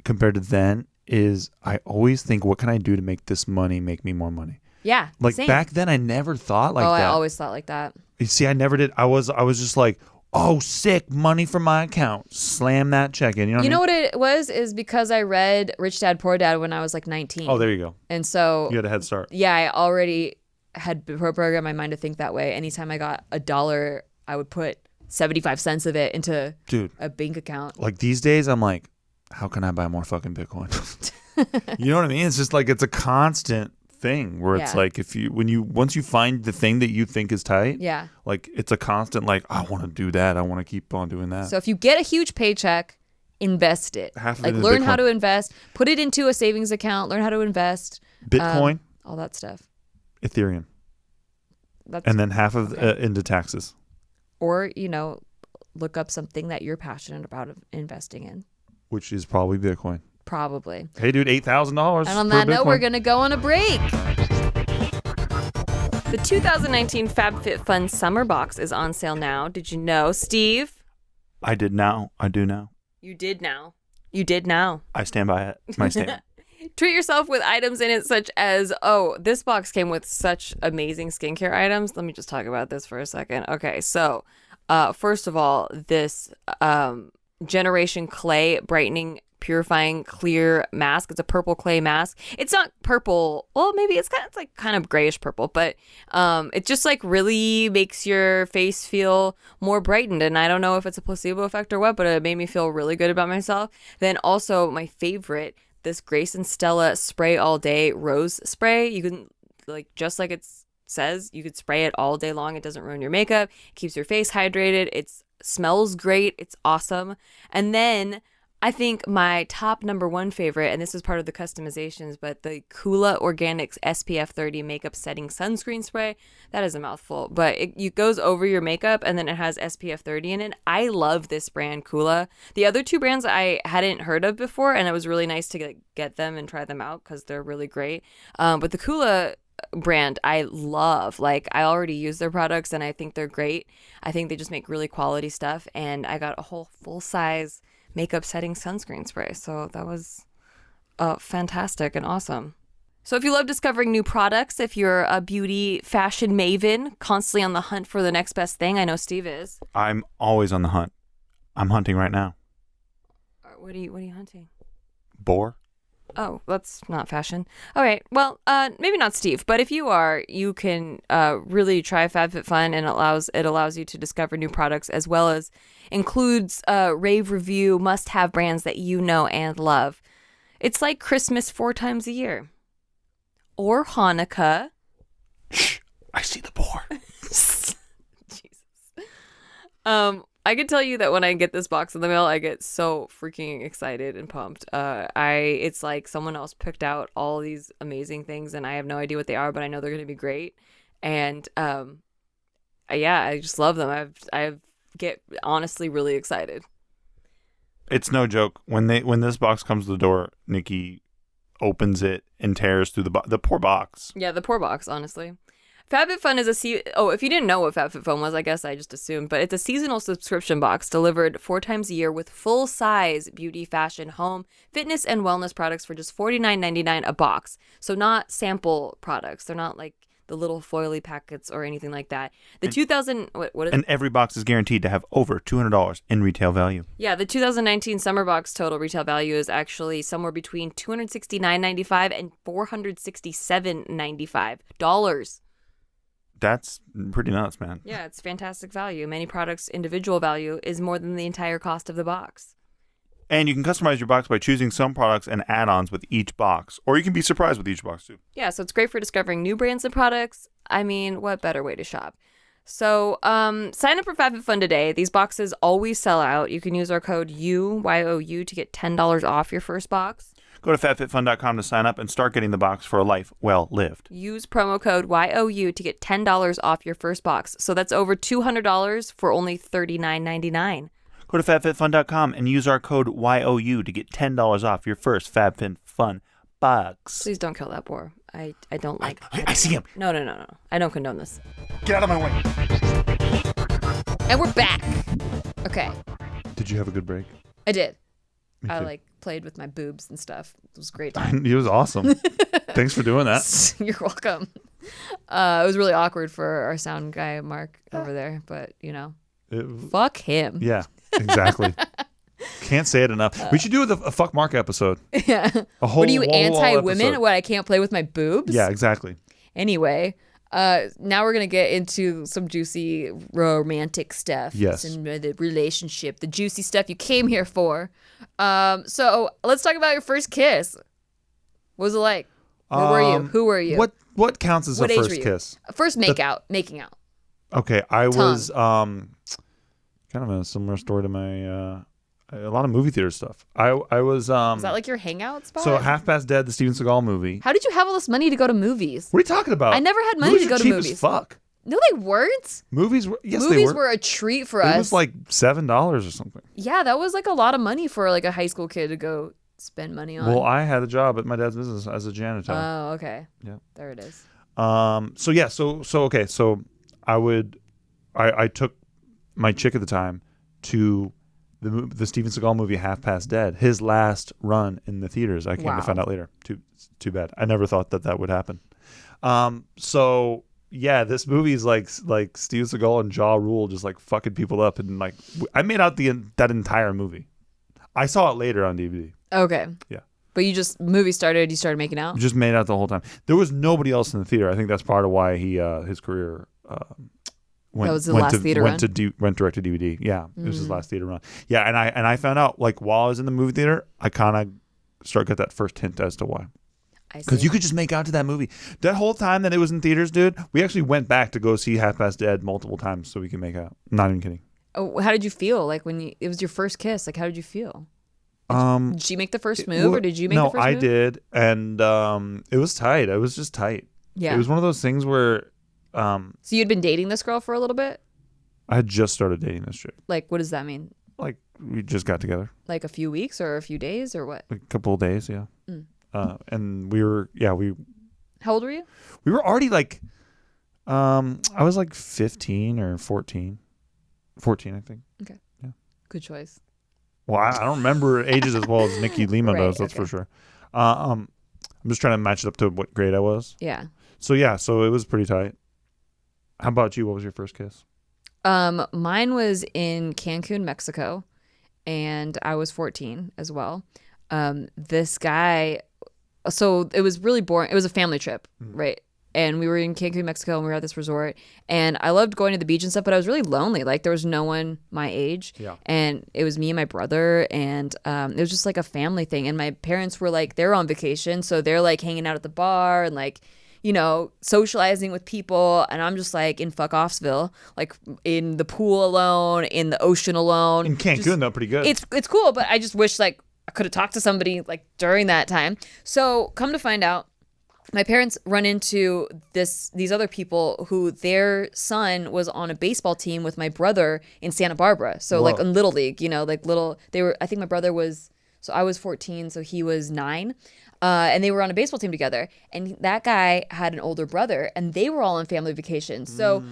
compared to then is I always think, what can I do to make this money make me more money? Yeah. Like same. back then, I never thought like that. I always thought like that. You see, I never did. I was just like, oh, sick, money from my account. Slam that check in. You know what it was? Is because I read Rich Dad Poor Dad when I was like 19. Oh, there you go. And so you had a head start. Yeah, I already had programmed my mind to think that way. Anytime I got $1, I would put 75 cents of it into a bank account. Like these days, I'm like, how can I buy more fucking Bitcoin? You know what I mean? It's just like, it's a constant thing where it's like, once you find the thing that you think is tight, like it's a constant like, I want to do that, I want to keep on doing that. So if you get a huge paycheck, invest it. Half of like it learn Bitcoin. How to invest, put it into a savings account, learn how to invest, Bitcoin, all that stuff, Ethereum, and then half of into taxes. Or look up something that you're passionate about investing in, which is probably Bitcoin. Probably. Hey, dude, $8,000. And on that note, we're going to go on a break. The 2019 FabFitFun Summer Box is on sale now. Did you know, Steve? I did now. I do now. You did now. You did now. I stand by it. My stand. Treat yourself with items in it such as, this box came with such amazing skincare items. Let me just talk about this for a second. Okay, so first of all, this Generation Clay Brightening Purifying clear mask. It's a purple clay mask. It's not purple. Well, maybe it's like kind of grayish purple, but it just like really makes your face feel more brightened. And I don't know if it's a placebo effect or what, but it made me feel really good about myself. Then also my favorite, this Grace and Stella Spray All Day Rose Spray. You can like, just like it says, you could spray it all day long. It doesn't ruin your makeup. It keeps your face hydrated. It smells great. It's awesome. And then I think my top number one favorite, and this is part of the customizations, but the Kula Organics SPF 30 Makeup Setting Sunscreen Spray. That is a mouthful, but it goes over your makeup, and then it has SPF 30 in it. I love this brand, Kula. The other two brands I hadn't heard of before, and it was really nice to get them and try them out because they're really great. But the Kula brand I love. Like, I already use their products, and I think they're great. I think they just make really quality stuff, and I got a whole full-size makeup setting sunscreen spray. So that was fantastic and awesome. So if you love discovering new products, if you're a beauty fashion maven, constantly on the hunt for the next best thing, I know Steve is. I'm always on the hunt. I'm hunting right now. What are you hunting? Boar. Oh, that's not fashion. All right. Well, maybe not Steve, but if you are, you can really try FabFitFun, and it allows you to discover new products, as well as includes rave review must-have brands that you know and love. It's like Christmas 4 times a year, or Hanukkah. Shh! I see the boar. Jesus. I can tell you that when I get this box in the mail, I get so freaking excited and pumped. It's like someone else picked out all these amazing things, and I have no idea what they are, but I know they're going to be great. And I just love them. I get honestly really excited. It's no joke. When this box comes to the door, Nikki opens it and tears through the poor box. Yeah, the poor box, honestly. FabFitFun is if you didn't know what FabFitFun was, I guess I just assumed, but it's a seasonal subscription box delivered 4 times a year with full-size beauty, fashion, home, fitness, and wellness products for just $49.99 a box. So not sample products. They're not like the little foily packets or anything like that. And every box is guaranteed to have over $200 in retail value. Yeah, the 2019 summer box total retail value is actually somewhere between $269.95 and $467.95. That's pretty nuts, man. Yeah, it's fantastic value. Many products' individual value is more than the entire cost of the box. And you can customize your box by choosing some products and add-ons with each box. Or you can be surprised with each box, too. Yeah, so it's great for discovering new brands and products. I mean, what better way to shop? So sign up for FabFitFun today. These boxes always sell out. You can use our code YOU to get $10 off your first box. Go to FabFitFun.com to sign up and start getting the box for a life well lived. Use promo code YOU to get $10 off your first box. So that's over $200 for only $39.99. Go to FabFitFun.com and use our code YOU to get $10 off your first FabFitFun box. Please don't kill that boar. I don't like I see him. No. I don't condone this. Get out of my way. And we're back. Okay. Did you have a good break? I did. Me I too. played with my boobs and stuff. It was great. It was awesome. Thanks for doing that. You're welcome. It was really awkward for our sound guy, Mark, over there, but fuck him. Yeah, exactly. Can't say it enough. We should do a fuck Mark episode. Yeah. What are you, anti-women? What, I can't play with my boobs? Yeah, exactly. Anyway, now we're going to get into some juicy romantic stuff. Yes. And the relationship, the juicy stuff you came here for. So let's talk about your first kiss. What was it like? Where were you? Who were you? What counts as a first kiss? First making out. Okay, I was kind of a similar story to my a lot of movie theater stuff. I was Is that like your hangout spot? So Half Past Dead, the Steven Seagal movie. How did you have all this money to go to movies? What are you talking about? I never had money to go to movies. Cheap as fuck. No, they weren't. Movies were Movies were a treat for us. It was like $7 or something. Yeah, that was like a lot of money for like a high school kid to go spend money on. Well, I had a job at my dad's business as a janitor. Oh, okay. Yeah. There it is. So I took my chick at the time to the Steven Seagal movie Half Past Dead, his last run in the theaters. I came to find out later. Too bad. I never thought that would happen. So yeah, this movie is like Steven Seagal and Ja Rule just like fucking people up, and like I made out that entire movie. I saw it later on DVD. Okay. Yeah. But you started making out? Just made out the whole time. There was nobody else in the theater. I think that's part of why his career went. That was his last theater run? Went direct to DVD. Yeah, it was his last theater run. Yeah, and I found out like while I was in the movie theater, I kind of got that first hint as to why. Because you could just make out to that movie. That whole time that it was in theaters, dude, we actually went back to go see Half Past Dead multiple times so we could make out. Not even kidding. Oh, how did you feel? Like when it was your first kiss? Like how did you feel? Did she make the first move, or did you make the first move? No, I did, and it was tight. It was just tight. Yeah. It was one of those things where. So you'd been dating this girl for a little bit? I had just started dating this chick. Like, what does that mean? Like we just got together. Like a few weeks or a few days or what? Like a couple of days, yeah. And we were, How old were you? We were already like, I was like 15 or 14. 14, I think. Okay. Yeah. Good choice. Well, I don't remember ages as well as Nikki Limo does. That's for sure. I'm just trying to match it up to what grade I was. Yeah. So it was pretty tight. How about you? What was your first kiss? Mine was in Cancun, Mexico, and I was 14 as well. This guy, so it was really boring. It was a family trip, right? And we were in Cancun, Mexico, and we were at this resort. And I loved going to the beach and stuff, but I was really lonely. Like, there was no one my age. Yeah. And it was me and my brother, and it was just like a family thing. And my parents were like, they're on vacation, so they're like hanging out at the bar and like, you know, socializing with people. And I'm just like in fuck offsville, like in the pool alone, in the ocean alone. In Cancun, though, pretty good. It's cool, but I just wish like I could have talked to somebody like during that time. So come to find out, my parents run into these other people who their son was on a baseball team with my brother in Santa Barbara. So like in Little League, you know, like I think my brother was, so I was 14, so he was 9. And they were on a baseball team together. And that guy had an older brother, and they were all on family vacation. So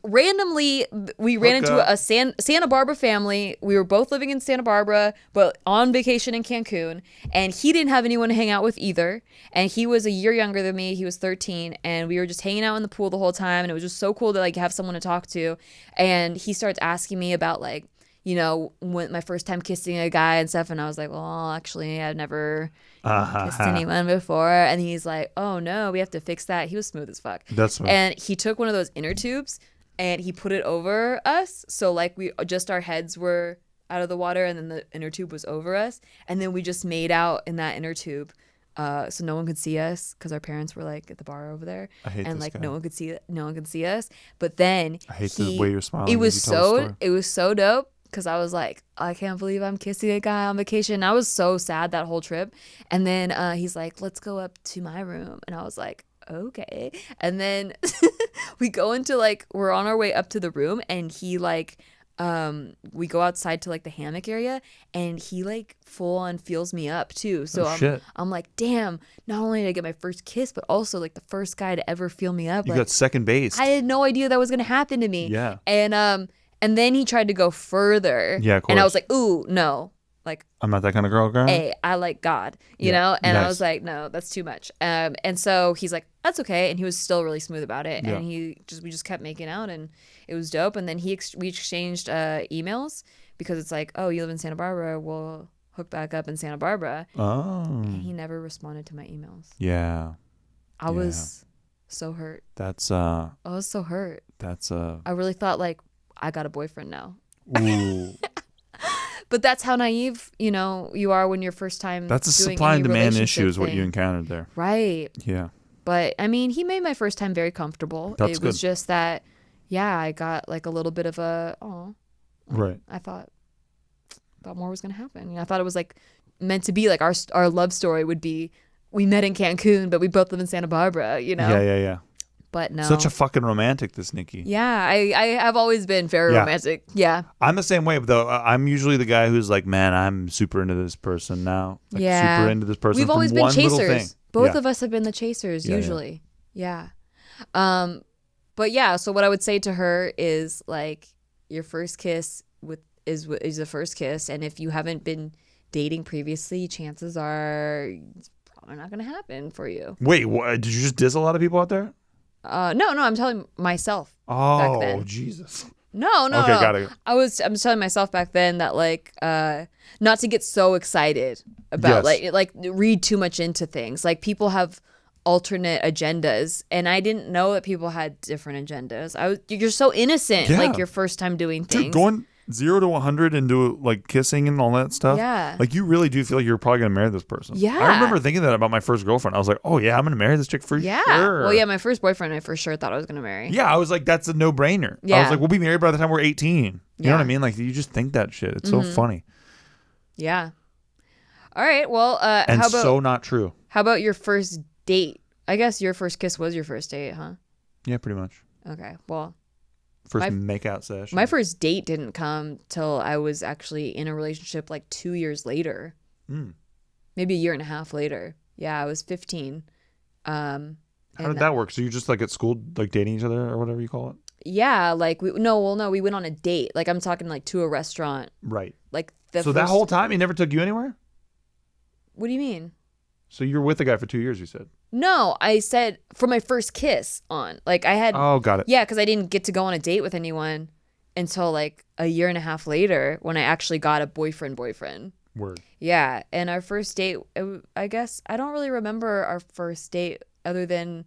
randomly, we ran into a Santa Barbara family. We were both living in Santa Barbara, but on vacation in Cancun. And he didn't have anyone to hang out with either. And he was a year younger than me. He was 13. And we were just hanging out in the pool the whole time. And it was just so cool to like have someone to talk to. And he starts asking me about like, you know, when my first time kissing a guy and stuff. And I was like, well, actually, I've never kissed anyone before. And he's like, oh, no, we have to fix that. He was smooth as fuck. That's smooth. And he took one of those inner tubes and he put it over us. So like our heads were out of the water and then the inner tube was over us. And then we just made out in that inner tube. So no one could see us because our parents were like at the bar over there. I hate and this like guy. no one could see us. But then I hate the way you're smiling. It was so dope. Because I was like, I can't believe I'm kissing a guy on vacation. I was so sad that whole trip. And then he's like, let's go up to my room. And I was like, okay. And then we go into like, we're on our way up to the room. And he like, we go outside to like the hammock area. And he like full on feels me up too. So I'm like, damn, not only did I get my first kiss, but also like the first guy to ever feel me up. You like, got second base. I had no idea that was going to happen to me. Yeah. And then he tried to go further. Yeah, of course. And I was like, ooh, no. Like, I'm not that kind of girl. Hey, I like God, you know? And nice. I was like, no, that's too much. And so he's like, that's okay. And he was still really smooth about it. Yeah. And we just kept making out and it was dope. And then we exchanged emails because it's like, oh, you live in Santa Barbara. We'll hook back up in Santa Barbara. Oh. And he never responded to my emails. Yeah. I was so hurt. I was so hurt. I really thought like, I got a boyfriend now. Ooh. But that's how naive, you know, you are when you're first time. That's a supply and demand issue is what you encountered there. Right. Yeah. But I mean, he made my first time very comfortable. That's it was just that, I got like a little bit of right. I thought more was going to happen. I thought it was like meant to be like our love story would be, we met in Cancun, but we both live in Santa Barbara, you know? Yeah. But no. Such a fucking romantic, this Nikki. Yeah, I have always been very romantic. Yeah. I'm the same way, though. I'm usually the guy who's like, man, I'm super into this person now. Like, super into this person. We've always been chasers. Both Yeah. of us have been the chasers, usually. Yeah. But yeah, so what I would say to her is like, your first kiss is the first kiss. And if you haven't been dating previously, chances are it's probably not going to happen for you. Wait, what? Did you just diss a lot of people out there? No, I'm telling myself. Oh, back then. Jesus. No. Okay, got it. I'm telling myself back then that like not to get so excited about like read too much into things. Like people have alternate agendas, and I didn't know that people had different agendas. You're so innocent, like your first time doing things. Dude, going 0 to 100 and do like kissing and all that stuff. Yeah. Like you really do feel like you're probably gonna marry this person. Yeah. I remember thinking that about my first girlfriend. I was like, oh yeah, I'm gonna marry this chick for sure. Well, yeah, my first boyfriend, I for sure thought I was gonna marry. Yeah, I was like, that's a no brainer. Yeah. I was like, we'll be married by the time we're 18. You know what I mean? Like you just think that shit. It's so funny. Yeah. All right. Well, and how about so not true. How about your first date? I guess your first kiss was your first date, huh? Yeah, pretty much. Okay. Well, first makeout session. My first date didn't come till I was actually in a relationship like 2 years later. Maybe a year and a half later. Yeah, I was 15. How did that work? So you're just like at school, like dating each other or whatever you call it? Yeah, like we went on a date. Like I'm talking like to a restaurant. Right. Like so that whole time he never took you anywhere? What do you mean? So you were with the guy for 2 years, you said? No, I said for my first kiss on. Like I had. Oh, got it. Yeah, because I didn't get to go on a date with anyone until like a year and a half later when I actually got a boyfriend. Word. Yeah, and our first date, I guess I don't really remember our first date other than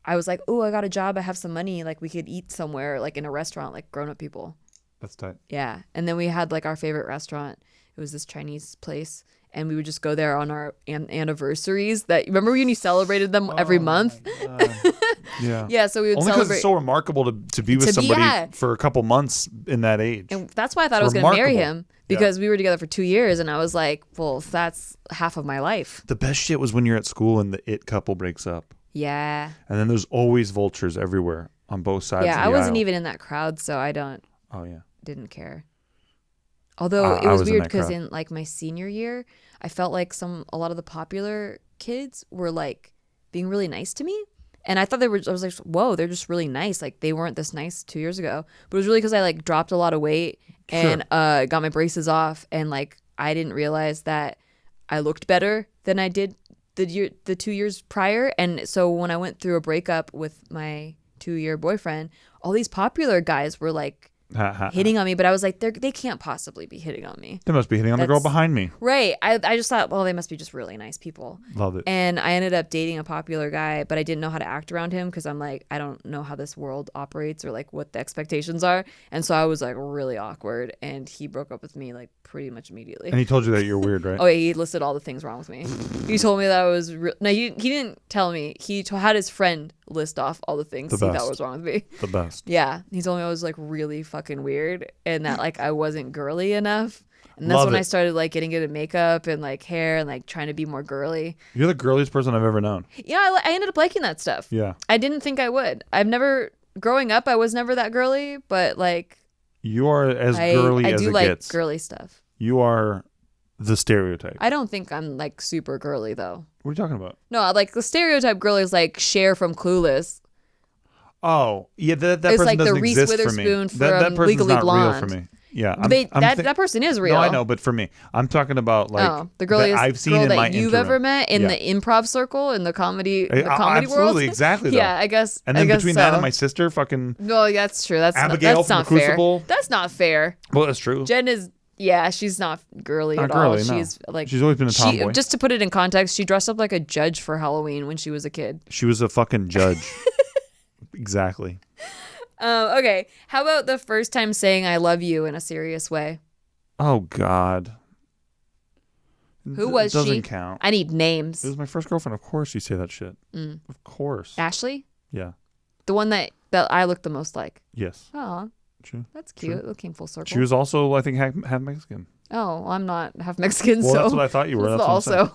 I was like, oh, I got a job, I have some money, like we could eat somewhere, like in a restaurant, like grown-up people. That's tight. Yeah, and then we had like our favorite restaurant. It was this Chinese place, and we would just go there on our anniversaries. That remember when you celebrated them every month? Yeah. Yeah, so we would only because celebrate. it's so remarkable to be with somebody for a couple months in that age. And that's why I thought I was going to marry him, because we were together for 2 years, and I was like, well, that's half of my life. The best shit was when you're at school and the it couple breaks up. Yeah. And then there's always vultures everywhere on both sides. Yeah, of the I wasn't aisle. even in that crowd, so I don't. Oh yeah. Didn't care. Although it was weird because in like my senior year, I felt like a lot of the popular kids were like being really nice to me. And I thought I was like, whoa, they're just really nice. Like they weren't this nice 2 years ago. But it was really because I like dropped a lot of weight and got my braces off. And like I didn't realize that I looked better than I did the 2 years prior. And so when I went through a breakup with my 2-year boyfriend, all these popular guys were like hitting on me, but I was like, they can't possibly be hitting on me. They must be hitting on the girl behind me. Right. I just thought, well, they must be just really nice people. Love it. And I ended up dating a popular guy, but I didn't know how to act around him because I'm like, I don't know how this world operates or like what the expectations are. And so I was like really awkward, and he broke up with me like pretty much immediately. And he told you that you're weird, right? Oh, yeah, he listed all the things wrong with me. He told me that I was no, he didn't tell me. He had his friend list off all the things that was wrong with me. The best. Yeah. He told me I was like really fucking weird and that like I wasn't girly enough. And that's when I started like getting good at makeup and like hair and like trying to be more girly. You're the girliest person I've ever known. Yeah, I ended up liking that stuff. Yeah. I didn't think I would. Growing up, I was never that girly, but like. You are as girly as it gets. I do like girly stuff. You are the stereotype. I don't think I'm like super girly though. What are you talking about? No, like the stereotype girl is like Cher from Clueless. Oh, yeah, that it's person like doesn't the Reese exist Witherspoon for me. That person's Legally not Blonde. real for me. Yeah, that person is real. No, I know, but for me, I'm talking about like the girliest I've seen girl in my that you've interim. ever met in the improv circle in the comedy world. Absolutely, exactly. Though. Yeah, I guess. And then between that and my sister, fucking. No, that's true. That's Abigail that's from not the Crucible. fair. That's not fair. Well, that's true. Jen is. Yeah, she's not girly not at all. Girly, no. She's like she's always been a tomboy. Just to put it in context, she dressed up like a judge for Halloween when she was a kid. She was a fucking judge. Exactly. Okay. How about the first time saying "I love you" in a serious way? Oh God. Who was she? Doesn't count. I need names. It was my first girlfriend. Of course you say that shit. Of course. Ashley? Yeah. The one that I looked the most like. Yes. Oh. True. That's cute. True. It came full circle. She was also, I think, half Mexican. Oh, well, I'm not half Mexican, well, so. that's what I thought you were. That's also.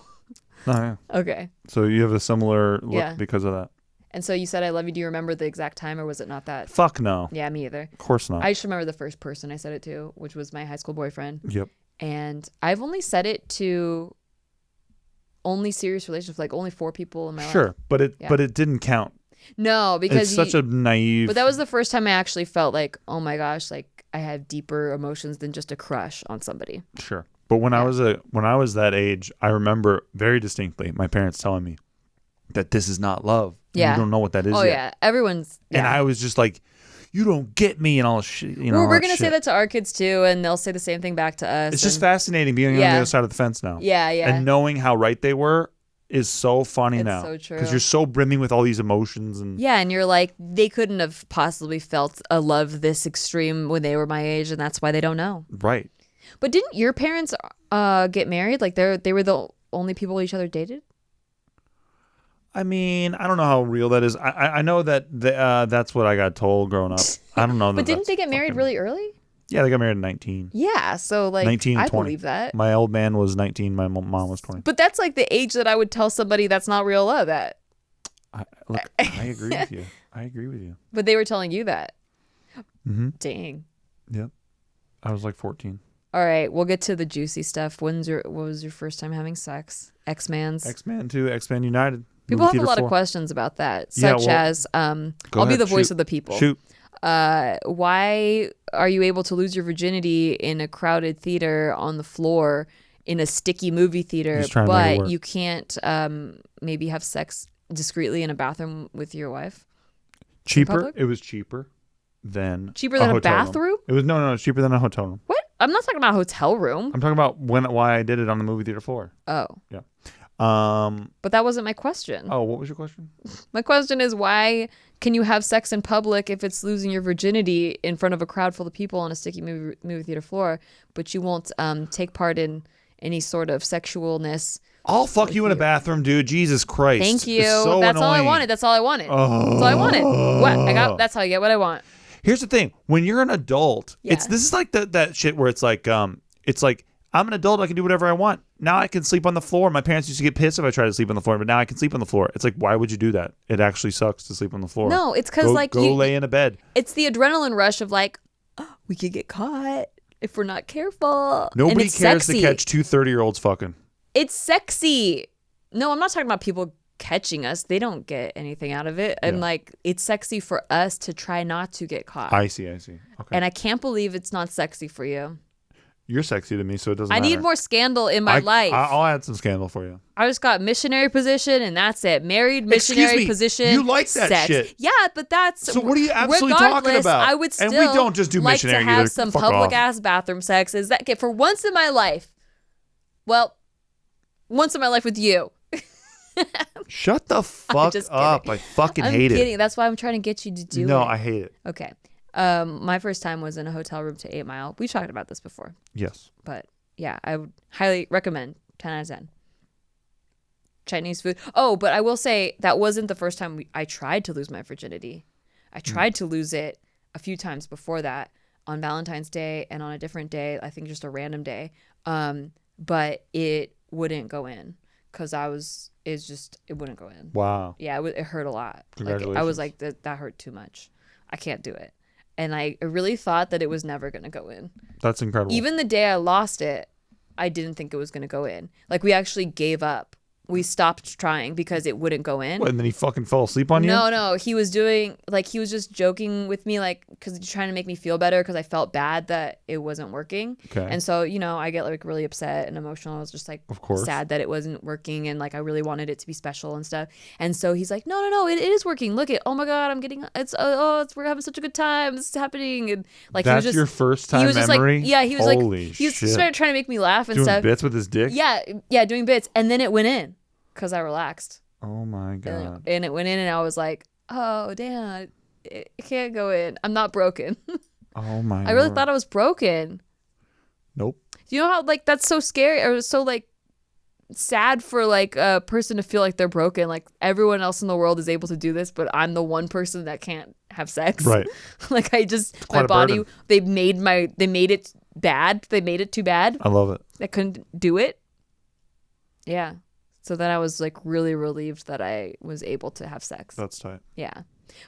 Oh, yeah. Okay. So you have a similar look because of that. And so you said "I love you." Do you remember the exact time, or was it not that? Fuck no. Yeah, me either. Of course not. I just remember the first person I said it to, which was my high school boyfriend. Yep. And I've only said it to only serious relationships, like only 4 people in my life. Sure, but it didn't count. No, because it's such a naive. But that was the first time I actually felt like, oh my gosh, like I have deeper emotions than just a crush on somebody. Sure, but when I was that age, I remember very distinctly my parents telling me that this is not love. Yeah, you don't know what that is. Oh yet. yeah, everyone's. Yeah. And I was just like, you don't get me and all this shit. You know, well, we're gonna say that to our kids too, and they'll say the same thing back to us. It's just fascinating being on the other side of the fence now. Yeah, yeah. And knowing how right they were is so funny now. So true. Because you're so brimming with all these emotions and and you're like, they couldn't have possibly felt a love this extreme when they were my age, and that's why they don't know. Right. But didn't your parents get married? Like they were the only people each other dated? I mean, I don't know how real that is. I know that that's what I got told growing up. I don't know. But didn't they get married really early? Yeah, they got married at 19. Yeah, so like 19 and I 20. believe that. My old man was 19. My mom was 20. But that's like the age that I would tell somebody that's not real love at. Look, I agree with you. I agree with you. But they were telling you that. Mm-hmm. Dang. Yep. I was like 14. All right, we'll get to the juicy stuff. What was your first time having sex? X-Man's? X-Man 2, X-Man United. People have a lot of questions about that, such as, I'll be the voice of the people. Shoot. Why are you able to lose your virginity in a crowded theater on the floor in a sticky movie theater, but you can't maybe have sex discreetly in a bathroom with your wife? Cheaper. It was cheaper than a bathroom? It was no, it's cheaper than a hotel room. What? I'm not talking about a hotel room. I'm talking about why I did it on the movie theater floor. Oh. Yeah. But that wasn't my question. Oh, what was your question? My question is, why can you have sex in public if it's losing your virginity in front of a crowd full of people on a sticky movie theater floor, but you won't take part in any sort of sexualness? I'll fuck you in a bathroom, dude. Jesus Christ. Thank you. So That's annoying. all I wanted. That's all I wanted. That's all I wanted. What? That's how I get what I want. Here's the thing. When you're an adult, Yeah. this is like that shit where it's like I'm an adult, I can do whatever I want. Now I can sleep on the floor. My parents used to get pissed if I tried to sleep on the floor, but now I can sleep on the floor. It's like, why would you do that? It actually sucks to sleep on the floor. No, it's because like go lay in a bed. It's the adrenaline rush of like, oh, we could get caught if we're not careful. Nobody cares cares to catch 2 30-year-olds fucking. It's sexy. No, I'm not talking about people catching us. They don't get anything out of it. And like, it's sexy for us to try not to get caught. I see. Okay. And I can't believe it's not sexy for you. You're sexy to me, so it doesn't matter. I need more scandal in my life. I'll add some scandal for you. I just got missionary position and that's it. Married missionary position. You like that sex. shit. Yeah, but that's... So what are you absolutely talking about? I would still and we don't just do like missionary to have either. some Fuck public off. ass bathroom sex. Is that... Okay, for once in my life. Well, once in my life with you. Shut the fuck up. I fucking hate it. I'm kidding. That's why I'm trying to get you to do it. No, I hate it. Okay. My first time was in a hotel room to 8 Mile. We've talked about this before. Yes. But yeah, I would highly recommend 10 out of 10. Chinese food. Oh, but I will say that wasn't the first time I tried to lose my virginity. I tried to lose it a few times before that on Valentine's Day and on a different day. I think just a random day. But it wouldn't go in because it wouldn't go in. Wow. Yeah, it hurt a lot. Congratulations. Like, I was like, that hurt too much. I can't do it. And I really thought that it was never going to go in. That's incredible. Even the day I lost it, I didn't think it was going to go in. Like, we actually gave up. We stopped trying because it wouldn't go in. What, and then he fucking fell asleep on you? No. He was just joking with me, like, because he's trying to make me feel better because I felt bad that it wasn't working. Okay. And so, I get like really upset and emotional. I was just like, of course, sad that it wasn't working and like I really wanted it to be special and stuff. And so he's like, no, it is working. Look it. Oh my God, we're having such a good time. This is happening. And like, that's he was just, your first time he was just memory? Like, yeah, he was Holy like, he was shit. just trying to make me laugh and doing stuff. Doing bits with his dick? Yeah, doing bits. And then it went in. Because I relaxed. Oh my God. And it went in and I was like, oh, damn, it can't go in. I'm not broken. Oh my God. I really thought I was broken. Nope. Do you know how, like, that's so scary or so, like, sad for, like, a person to feel like they're broken? Like, everyone else in the world is able to do this, but I'm the one person that can't have sex. Right. Like, my body, they made it bad. They made it too bad. I love it. I couldn't do it. Yeah. So then I was like really relieved that I was able to have sex. That's tight. Yeah.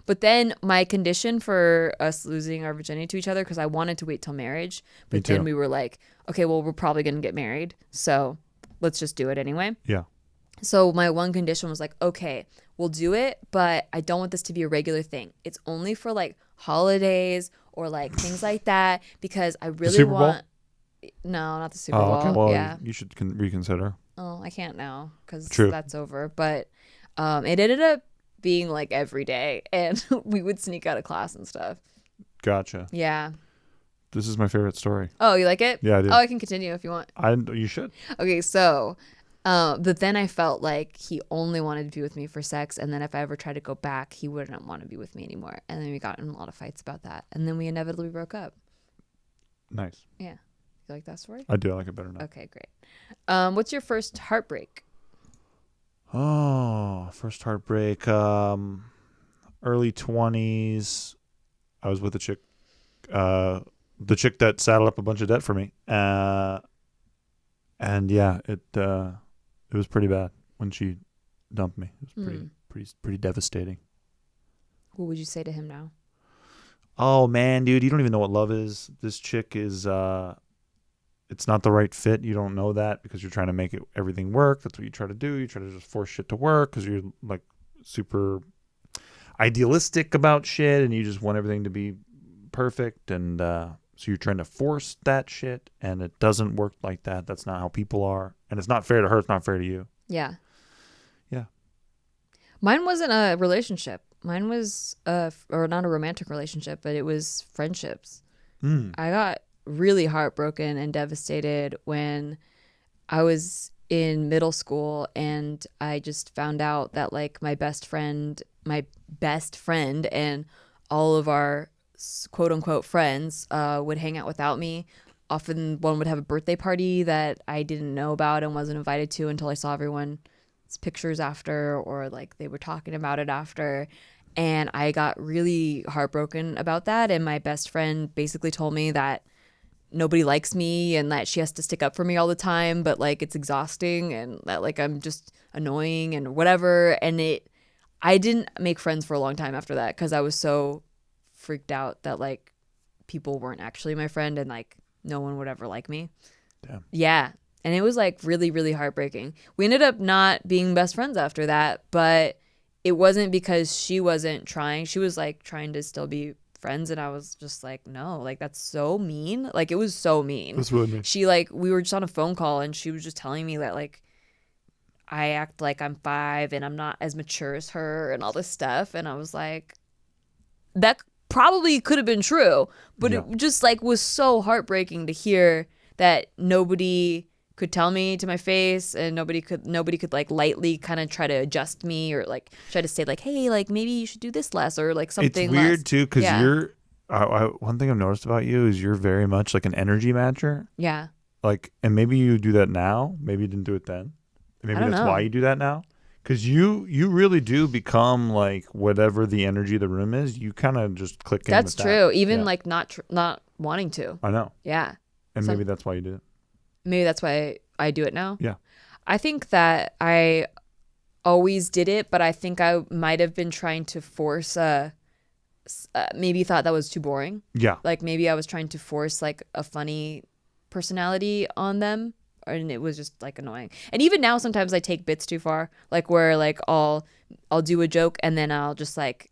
But then my condition for us losing our virginity to each other, because I wanted to wait till marriage, but then we were like, okay, well, we're probably going to get married. So let's just do it anyway. Yeah. So my one condition was like, okay, we'll do it, but I don't want this to be a regular thing. It's only for like holidays or like things like that, because I really want... No, not the Super Bowl. Okay. Well, yeah. You should reconsider. Oh, I can't now because True. that's over. But it ended up being like every day, and we would sneak out of class and stuff. Gotcha. Yeah. This is my favorite story. Oh, you like it? Yeah, I do. Oh, I can continue if you want. You should. Okay, so, but then I felt like he only wanted to be with me for sex, and then if I ever tried to go back, he wouldn't want to be with me anymore. And then we got in a lot of fights about that, and then we inevitably broke up. Nice. Yeah. You like that story? I do. I like it better now. Okay, great. What's your first heartbreak? Oh, first heartbreak. Early 20s. I was with a chick. The chick that saddled up a bunch of debt for me. And yeah, it was pretty bad when she dumped me. It was pretty devastating. What would you say to him now? Oh man, dude, you don't even know what love is. This chick is it's not the right fit. You don't know that because you're trying to make everything work. That's what you try to do. You try to just force shit to work because you're like super idealistic about shit and you just want everything to be perfect. And so you're trying to force that shit and it doesn't work like that. That's not how people are. And it's not fair to her. It's not fair to you. Yeah. Yeah. Mine wasn't a relationship. Mine was or not a romantic relationship, but it was friendships. I got really heartbroken and devastated when I was in middle school and I just found out that like my best friend and all of our quote unquote friends would hang out without me. Often one would have a birthday party that I didn't know about and wasn't invited to until I saw everyone's pictures after, or like they were talking about it after. And I got really heartbroken about that. And my best friend basically told me that nobody likes me and that she has to stick up for me all the time, but like it's exhausting and that like I'm just annoying and whatever. And I didn't make friends for a long time after that because I was so freaked out that like people weren't actually my friend and like no one would ever like me. Damn. Yeah. And it was like really, really heartbreaking. We ended up not being best friends after that, but it wasn't because she wasn't trying. She was like trying to still be friends and I was just like, no, like that's so mean. Like it was so mean. That's really mean. She like, we were just on a phone call and she was just telling me that like I act like I'm 5 and I'm not as mature as her and all this stuff. And I was like, that probably could have been true, but it just like was so heartbreaking to hear that nobody could tell me to my face and nobody could like lightly kind of try to adjust me or like try to say like, hey, like maybe you should do this less or like something it's weird less. too because you're one thing I've noticed about you is you're very much like an energy matcher. Yeah. Like, and maybe you do that now, maybe you didn't do it then, maybe that's why you do that now, because you really do become like whatever the energy of the room is, you kind of just click in That's with true. that. Even like not wanting to. I know. Yeah. And maybe that's why you did it. Maybe that's why I do it now. Yeah. I think that I always did it, but I think I might have been trying to force maybe thought that was too boring. Yeah. Like maybe I was trying to force like a funny personality on them and it was just like annoying. And even now sometimes I take bits too far, like where like I'll do a joke and then I'll just like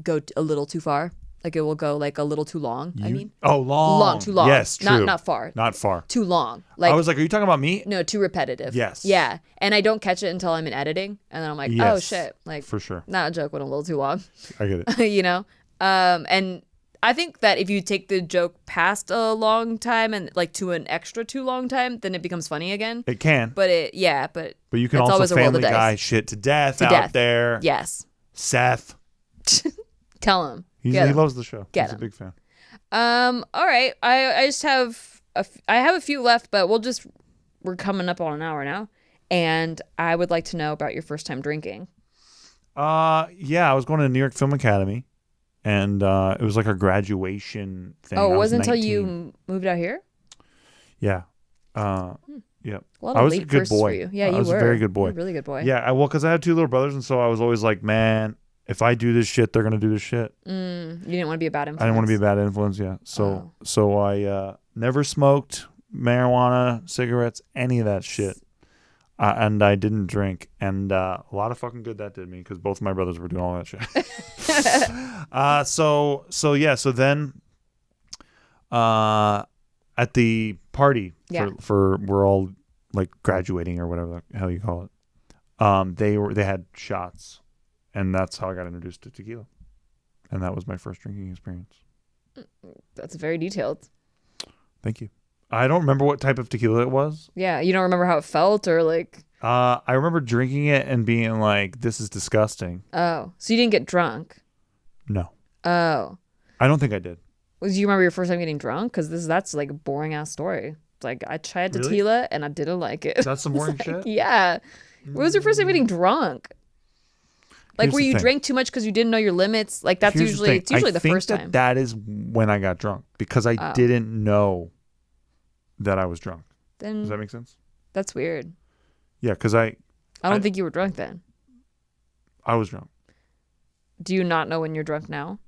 go a little too far. Like it will go like a little too long. Long. Too long. Yes, true. Not far. Not far. Too long. Like I was like, are you talking about me? no, too repetitive. Yes. Yeah. And I don't catch it until I'm in editing. And then I'm like, oh shit. Like for sure. Not a joke went a little too long. I get it. You know? And I think that if you take the joke past a long time and like to an extra too long time, then it becomes funny again. It can. But but you can also Family Guy shit to death out there. Yes. Seth. Tell him. He loves the show. He's him. a big fan. All right. I just have I have a few left, but we're coming up on an hour now, and I would like to know about your first time drinking. Yeah, I was going to New York Film Academy, and it was like our graduation thing. Oh, it wasn't until 19. you moved out here? Yeah. Yeah. A lot of I was late a good firsts boy. for you. Yeah, I was were. a very good boy. You were a really good boy. Yeah, well, because I had 2 little brothers, and so I was always like, man, if I do this shit, they're gonna do this shit. You didn't want to be a bad influence. I didn't want to be a bad influence. Yeah. So I never smoked marijuana, cigarettes, any of that shit, and I didn't drink. And a lot of fucking good that did me because both of my brothers were doing all that shit. So then, at the party for we're all like graduating or whatever the hell you call it. They had shots. And that's how I got introduced to tequila. And that was my first drinking experience. That's very detailed. Thank you. I don't remember what type of tequila it was. Yeah, you don't remember how it felt or like... I remember drinking it and being like, this is disgusting. Oh, so you didn't get drunk? No. Oh. I don't think I did. Do you remember your first time getting drunk? Because that's like a boring ass story. It's like I tried tequila and I didn't like it. That's some boring shit? Yeah. What was your first time getting drunk? Like Here's where the you thing. drank too much because you didn't know your limits? Like that's Here's usually the first that time. That is when I got drunk because I didn't know that I was drunk. Then Does that make sense? That's weird. Yeah, because I don't think you were drunk then. I was drunk. Do you not know when you're drunk now?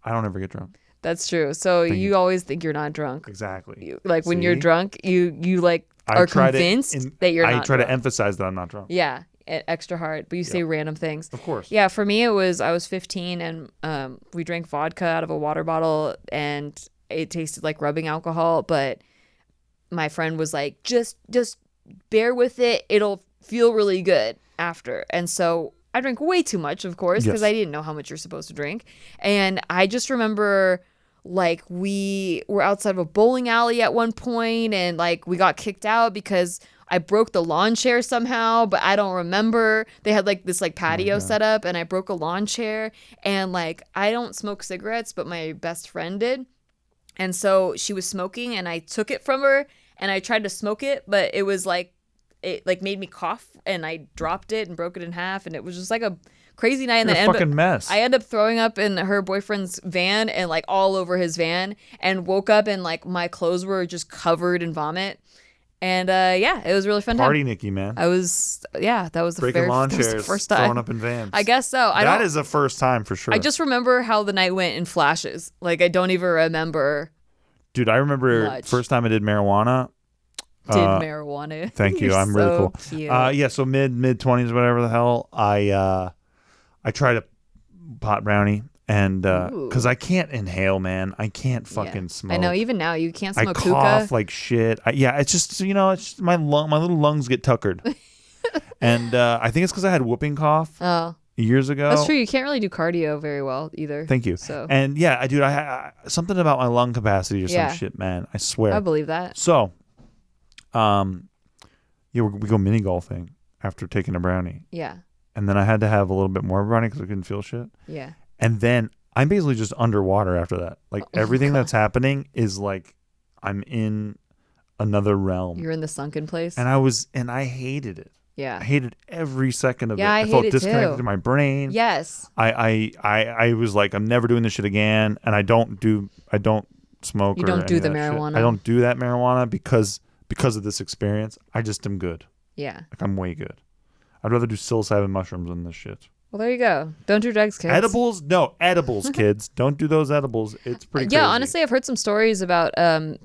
I don't ever get drunk. That's true. So you always think you're not drunk. Exactly. Like when you're drunk, you like are convinced that you're not I try drunk. to emphasize that I'm not drunk. Yeah, extra hard, but you say random things. Of course. Yeah, for me I was 15 and we drank vodka out of a water bottle and it tasted like rubbing alcohol, but my friend was like, just bear with it. It'll feel really good after. And so I drank way too much, of course, because I didn't know how much you're supposed to drink. And I just remember like we were outside of a bowling alley at one point and like we got kicked out because I broke the lawn chair somehow, but I don't remember. They had like this like patio set up and I broke a lawn chair and like I don't smoke cigarettes, but my best friend did. And so she was smoking and I took it from her and I tried to smoke it, but it was like, it like made me cough and I dropped it and broke it in half and it was just like a crazy night. And You're then a fucking mess. I ended up throwing up in her boyfriend's van and like all over his van and woke up and like my clothes were just covered in vomit. And it was a really fun time. Party Nikki, man. That was the Breaking lawn chairs, first time. throwing up in vans. I guess so. That is a first time for sure. I just remember how the night went in flashes. Like I don't even remember. Dude, I remember much. first time I did marijuana. Marijuana. Thank you. You're I'm really cool. Cute. So mid 20s, whatever the hell. I tried a pot brownie and because I can't inhale, man. I can't fucking smoke. I know. Even now, you can't smoke I hookah. cough like shit. It's just it's just my little lungs get tuckered, and I think it's because I had whooping cough. Oh. Years ago. That's true. You can't really do cardio very well either. Thank you. So and dude, I something about my lung capacity or some shit, man. I swear. I believe that. So, we go mini golfing after taking a brownie. Yeah. And then I had to have a little bit more brownie because I couldn't feel shit. Yeah. And then I'm basically just underwater after that. Like everything that's happening is like I'm in another realm. You're in the sunken place. And I hated it. Yeah. I hated every second of it. I felt hate it disconnected too. to my brain. Yes. I was like, I'm never doing this shit again. And I don't smoke. You or don't do any the of that shit. marijuana. I don't do that marijuana because of this experience. I just am good. Yeah. Like I'm way good. I'd rather do psilocybin mushrooms than this shit. Well, there you go. Don't do drugs, kids. Edibles? No, edibles, kids. Don't do those edibles. It's pretty crazy. Yeah, honestly, I've heard some stories about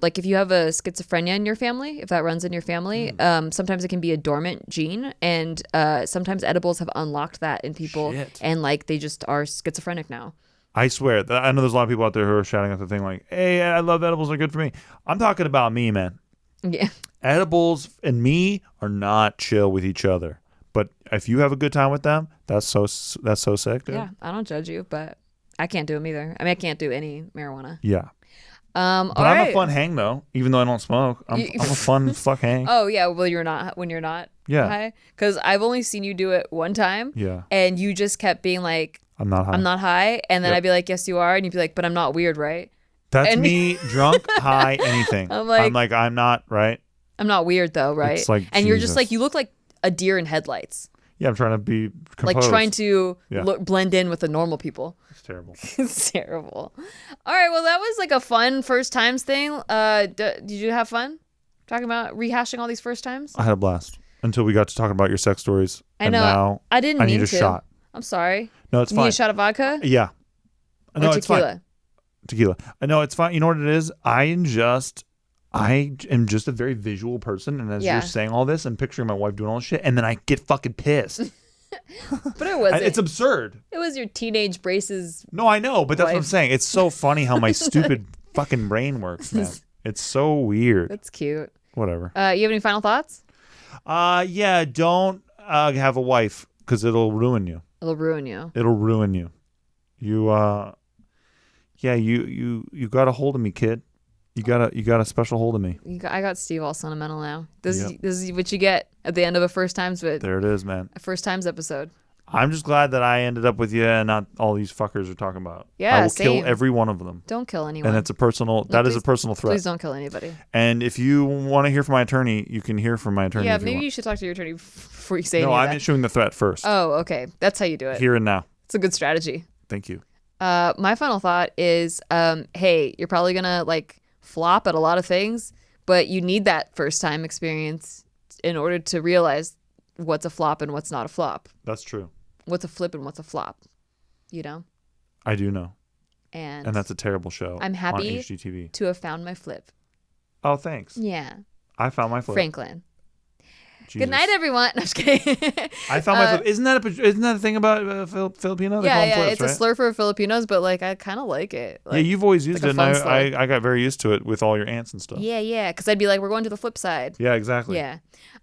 like if you have a schizophrenia in your family, if that runs in your family, sometimes it can be a dormant gene, and sometimes edibles have unlocked that in people, and like they just are schizophrenic now. I swear. I know there's a lot of people out there who are shouting at the thing like, hey, I love edibles. They're good for me. I'm talking about me, man. Yeah. Edibles and me are not chill with each other. But if you have a good time with them, that's so sick, dude. Yeah, I don't judge you, but I can't do them either. I mean, I can't do any marijuana. Yeah. But all I'm right. a fun hang though, even though I don't smoke. I'm a fun fuck hang. Oh yeah, well you're not when you're not. Yeah. High, because I've only seen you do it one time. Yeah. And you just kept being like, I'm not high. I'm not high, and then I'd be like, yes you are, and you'd be like, but I'm not weird, right? That's and me, drunk, high, anything. I'm like, I'm not, right? I'm not weird though, right? It's like, and you're just Jesus. like, you look like a deer in headlights. Yeah, I'm trying to be composed. Like trying to blend in with the normal people. It's terrible. It's terrible. All right, well, that was like a fun first times thing. Did you have fun talking about rehashing all these first times? I had a blast until we got to talking about your sex stories. I know. And now I didn't mean need a to. shot. I'm sorry. No, it's You fine. need a shot of vodka? Yeah. No, Or it's fine. tequila? Tequila. No, it's fine. You know what it is? I am just a very visual person, and as you're saying all this, I'm picturing my wife doing all this shit, and then I get fucking pissed. But it wasn't. It's absurd. It was your teenage braces. No, I know, but that's what I'm Wife. saying. It's so funny how my stupid fucking brain works, man. It's so weird. That's cute. Whatever. You have any final thoughts? Yeah, don't have a wife because it'll ruin you. It'll ruin you. It'll ruin you. Yeah, you got a hold of me, kid. You got a special hold of me. I got Steve all sentimental now. This is what you get at the end of a first times There it is, man. A first times episode. I'm just glad that I ended up with you and not all these fuckers are talking about. Yeah, I will same. kill every one of them. Don't kill anyone. And it's a personal. No, is a personal threat. Please don't kill anybody. And if you want to hear from my attorney, you can hear from my attorney. Yeah, if maybe you you should talk to your attorney before you say anything. No, I'm issuing the threat first. Oh, okay. That's how you do it. Here and now. It's a good strategy. Thank you. My final thought is, hey, you're probably gonna like flop at a lot of things, but you need that first time experience in order to realize what's a flop and what's not a flop. That's true. What's a flip and what's a flop, you know? I do know. And that's a terrible show. I'm happy on HGTV. to have found my flip. Oh, thanks. Yeah. I found my flip. Franklin. Jesus. Good night, everyone. No, I'm just kidding. I found my flip. Isn't that a thing about Filipino? They call them flips, it's right? a slur for Filipinos, but like I kind of like it. Like, yeah, you've always used like it, and a fun I got very used to it with all your aunts and stuff. Yeah, because I'd be like, we're going to the flip side. Yeah, exactly. Yeah.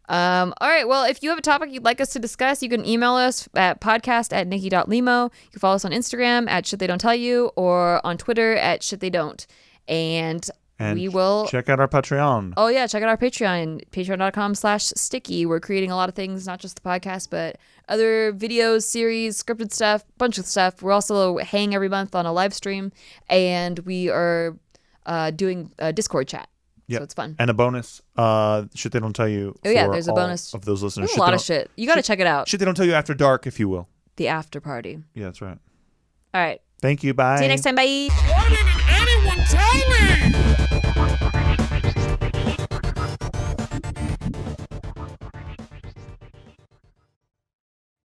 All right. Well, if you have a topic you'd like us to discuss, you can email us at podcast@nikki.limo. You can follow us on Instagram at shittheydon'ttellyu or on Twitter at shittheydon't. And we will check out our Patreon. Oh yeah, check out our Patreon, patreon.com/Stdty. We're creating a lot of things, not just the podcast, but other videos, series, scripted stuff, bunch of stuff. We're also hang every month on a live stream, and we are doing a Discord chat. Yep. So it's fun. And a bonus, shit they don't tell you. Oh yeah, there's a bonus of those listeners. There's a lot of shit. You got to check it out. Shit they don't tell you after dark, if you will. The after party. Yeah, that's right. All right. Thank you. Bye. See you next time. Bye. Why didn't anyone tell me?